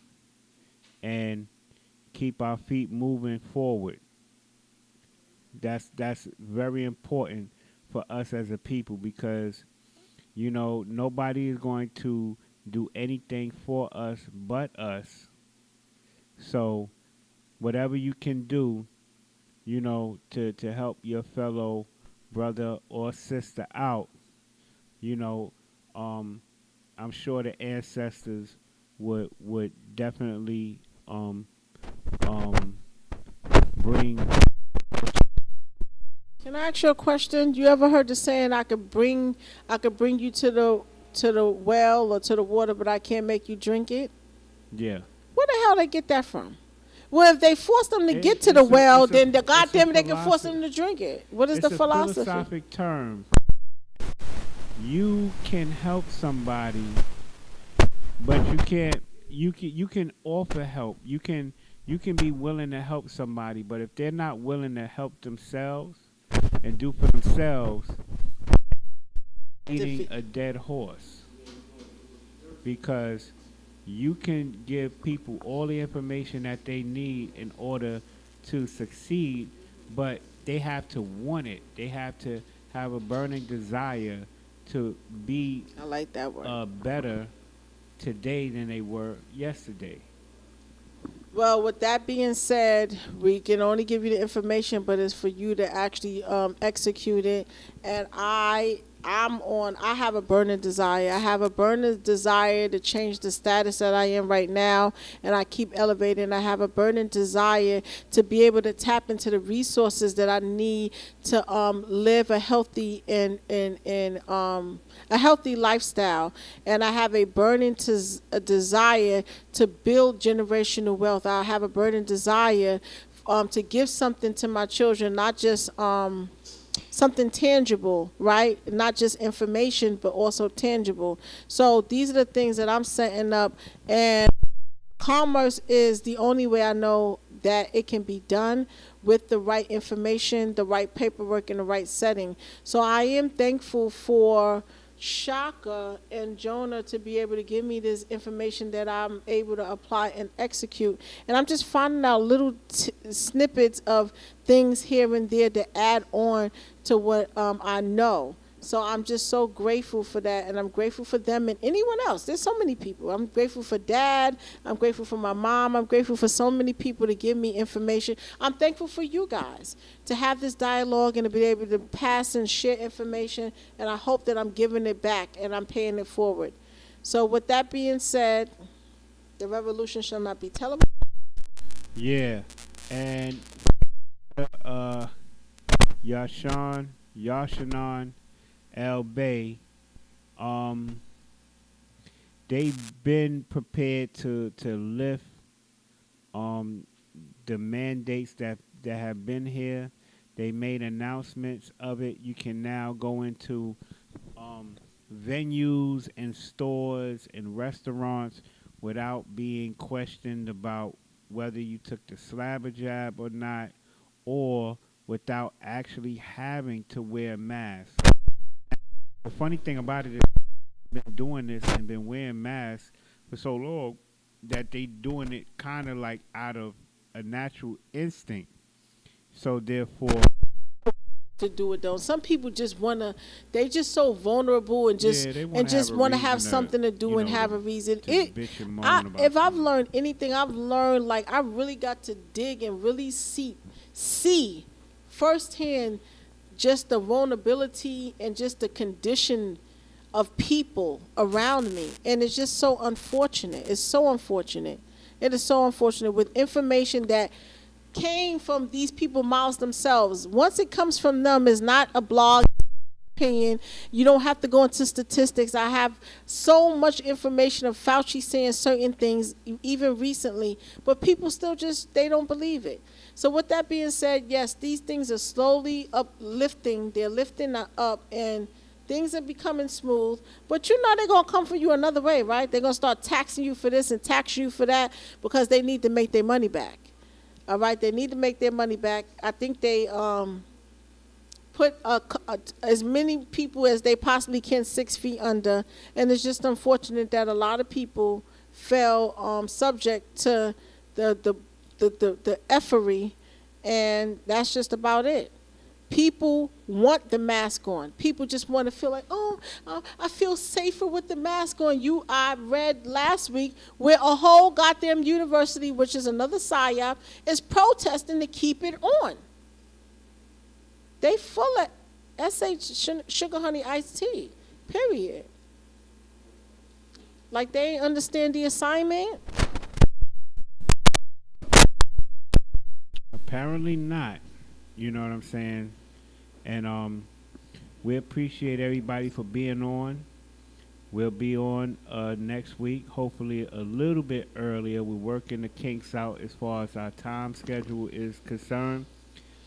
and keep our feet moving forward. That's very important for us as a people because, nobody is going to do anything for us but us. So whatever you can do, to help your fellow brother or sister out, I'm sure the ancestors would definitely bring. Can I ask you a question? You ever heard the saying, I could bring you to the well or to the water, but I can't make you drink it? Yeah. Where the hell they get that from? Well, if they force them to get to the well, then the goddamn they can force them to drink it. What is the philosophy? It's a philosophic term. You can help somebody, but you can't. You can offer help. You can be willing to help somebody, but if they're not willing to help themselves and do for themselves, eating a dead horse. Because you can give people all the information that they need in order to succeed, but they have to want it. They have to have a burning desire to be I like that word. Better today than they were yesterday. Well, with that being said, we can only give you the information, but it's for you to actually execute it. And I have a burning desire. I have a burning desire to change the status that I am right now, and I keep elevating. I have a burning desire to be able to tap into the resources that I need to live a healthy and a healthy lifestyle. And I have a burning desire to build generational wealth. I have a burning desire to give something to my children, not just something tangible, right? Not just information, but also tangible. So these are the things that I'm setting up, and commerce is the only way I know that it can be done with the right information, the right paperwork, and the right setting. So I am thankful for Shaka and Jonah to be able to give me this information that I'm able to apply and execute. And I'm just finding out little snippets of things here and there to add on to what I know. So I'm just so grateful for that, and I'm grateful for them and anyone else. There's so many people. I'm grateful for Dad. I'm grateful for my mom. I'm grateful for so many people to give me information. I'm thankful for you guys to have this dialogue and to be able to pass and share information, and I hope that I'm giving it back and I'm paying it forward. So with that being said, the revolution shall not be televised. Yeah, and Yashanan Al Bay, they've been prepared to lift the mandates that have been here. They made announcements of it. You can now go into venues and stores and restaurants without being questioned about whether you took the slabber jab or not, or without actually having to wear a mask. The funny thing about it is they've been doing this and been wearing masks for so long that they doing it kind of like out of a natural instinct. So therefore, To do it though. Some people just wanna, they just so vulnerable and just yeah, they wanna and just have a want to have reason something to do you and know, have a reason. to bitch and moan about If I've something. learned anything, I've learned like I really got to dig and really see firsthand just the vulnerability and just the condition of people around me, and it's just so unfortunate. It's so unfortunate. It is so unfortunate with information that came from these people mouths themselves. Once it comes from them, it's not a blog opinion. You don't have to go into statistics. I have so much information of Fauci saying certain things even recently, but people still just, they don't believe it. So with that being said, yes, these things are slowly uplifting. They're lifting up, and things are becoming smooth. But you know they're going to come for you another way, right? They're going to start taxing you for this and taxing you for that because they need to make their money back. All right, they need to make their money back. I think they put as many people as they possibly can 6 feet under, and it's just unfortunate that a lot of people fell subject to the effery, and that's just about it. People want the mask on. People just want to feel like, oh, I feel safer with the mask on. I read last week where a whole goddamn university, which is another psyop, is protesting to keep it on. They full of SH sugar honey iced tea, period. Like they ain't understand the assignment. Apparently not. You know what I'm saying? And we appreciate everybody for being on. We'll be on next week, hopefully a little bit earlier. We're working the kinks out as far as our time schedule is concerned.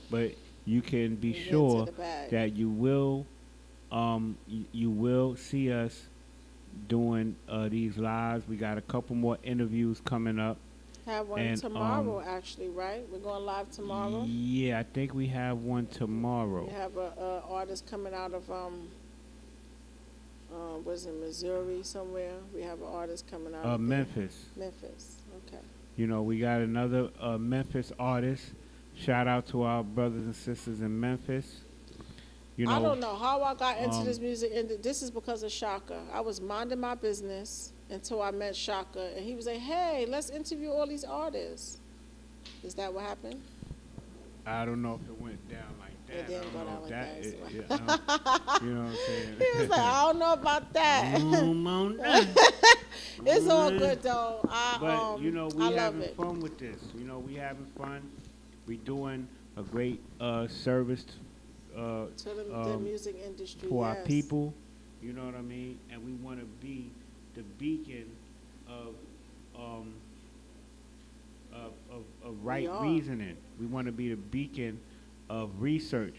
But you can be sure that you will see us doing these lives. We got a couple more interviews coming up. Have one tomorrow, actually, right? We're going live tomorrow. Yeah, I think we have one tomorrow. We have a artist coming out of was it Missouri somewhere? We have an artist coming out of Memphis. Memphis. Okay. You know, we got another Memphis artist. Shout out to our brothers and sisters in Memphis. You know, I don't know how I got into this music, and this is because of Shaka. I was minding my business until I met Shaka, and he was like, "Hey, let's interview all these artists." Is that what happened? I don't know if it went down like that. It didn't go down like that. You know what I'm saying? He was like, "I don't know about that." It's all good though. But you know, we I love having it. fun with this. You know, we having fun. We doing a great service To the music industry for our yes. people. You know what I mean? And we want to be the beacon of right reasoning. We want to be the beacon of research.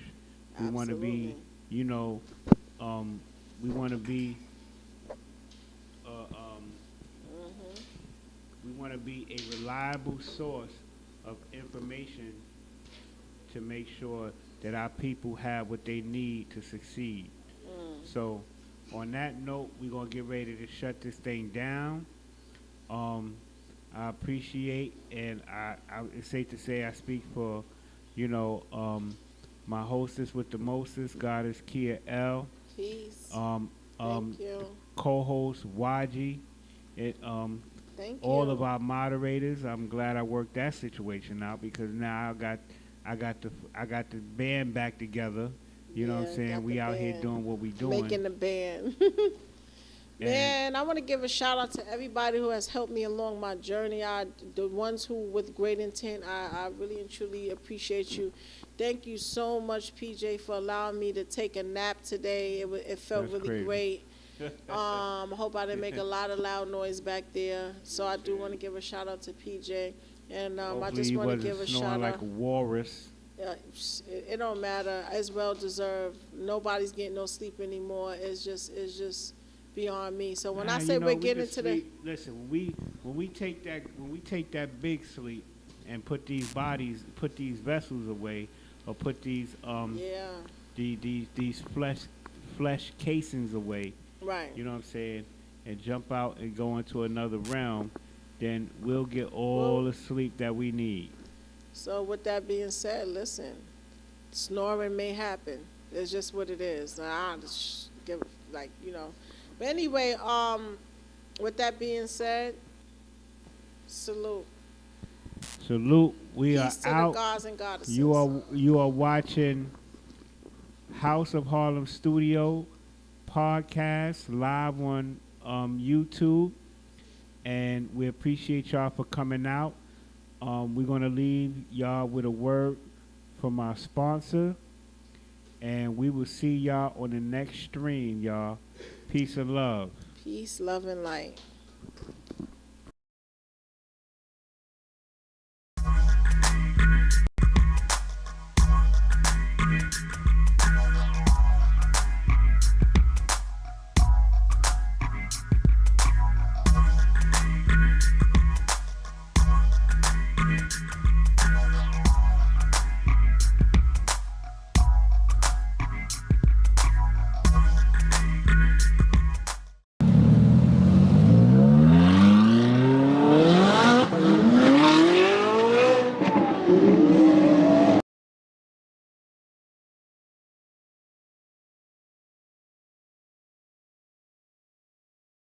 We want to be, you know, we want to be, we want to be a reliable source of information to make sure that our people have what they need to succeed. So, on that note, we're gonna get ready to shut this thing down. Um, I appreciate, and it's safe to say I speak for, you know, my hostess with the mostest, Goddess Kia L. Peace. Um, Thank you. co-host Waji, it, Thank all you. of our moderators. I'm glad I worked that situation out because now I got the band back together. You know what I'm Yeah, saying? got We the out here band. doing what we doing. Making the band. Man, I want to give a shout out to everybody who has helped me along my journey. The ones who with great intent, I really and truly appreciate you. Thank you so much, PJ, for allowing me to take a nap today. It felt That's really crazy. great. I hope I didn't make a lot of loud noise back there. So I do want to give a shout out to PJ. And I Hopefully just you want to wasn't give a snoring shout like out. a walrus. It don't matter. It's well deserved. Nobody's getting no sleep anymore. It's just beyond me. So when I say You know, we're we getting can to the sleep. Listen, when we take that big sleep and put these vessels away, or put these yeah, these flesh casings away, right. you know what I'm saying, and jump out and go into another realm, then we'll get all Well- the sleep that we need. So with that being said, listen, snoring may happen. It's just what it is. I just give But anyway, with that being said, salute. Salute. We Peace are to the out. gods and goddesses. You are watching House of Harlem Studio podcast live on YouTube, and we appreciate y'all for coming out. We're gonna leave y'all with a word from our sponsor, and we will see y'all on the next stream, y'all. Peace and love. Peace, love, and light.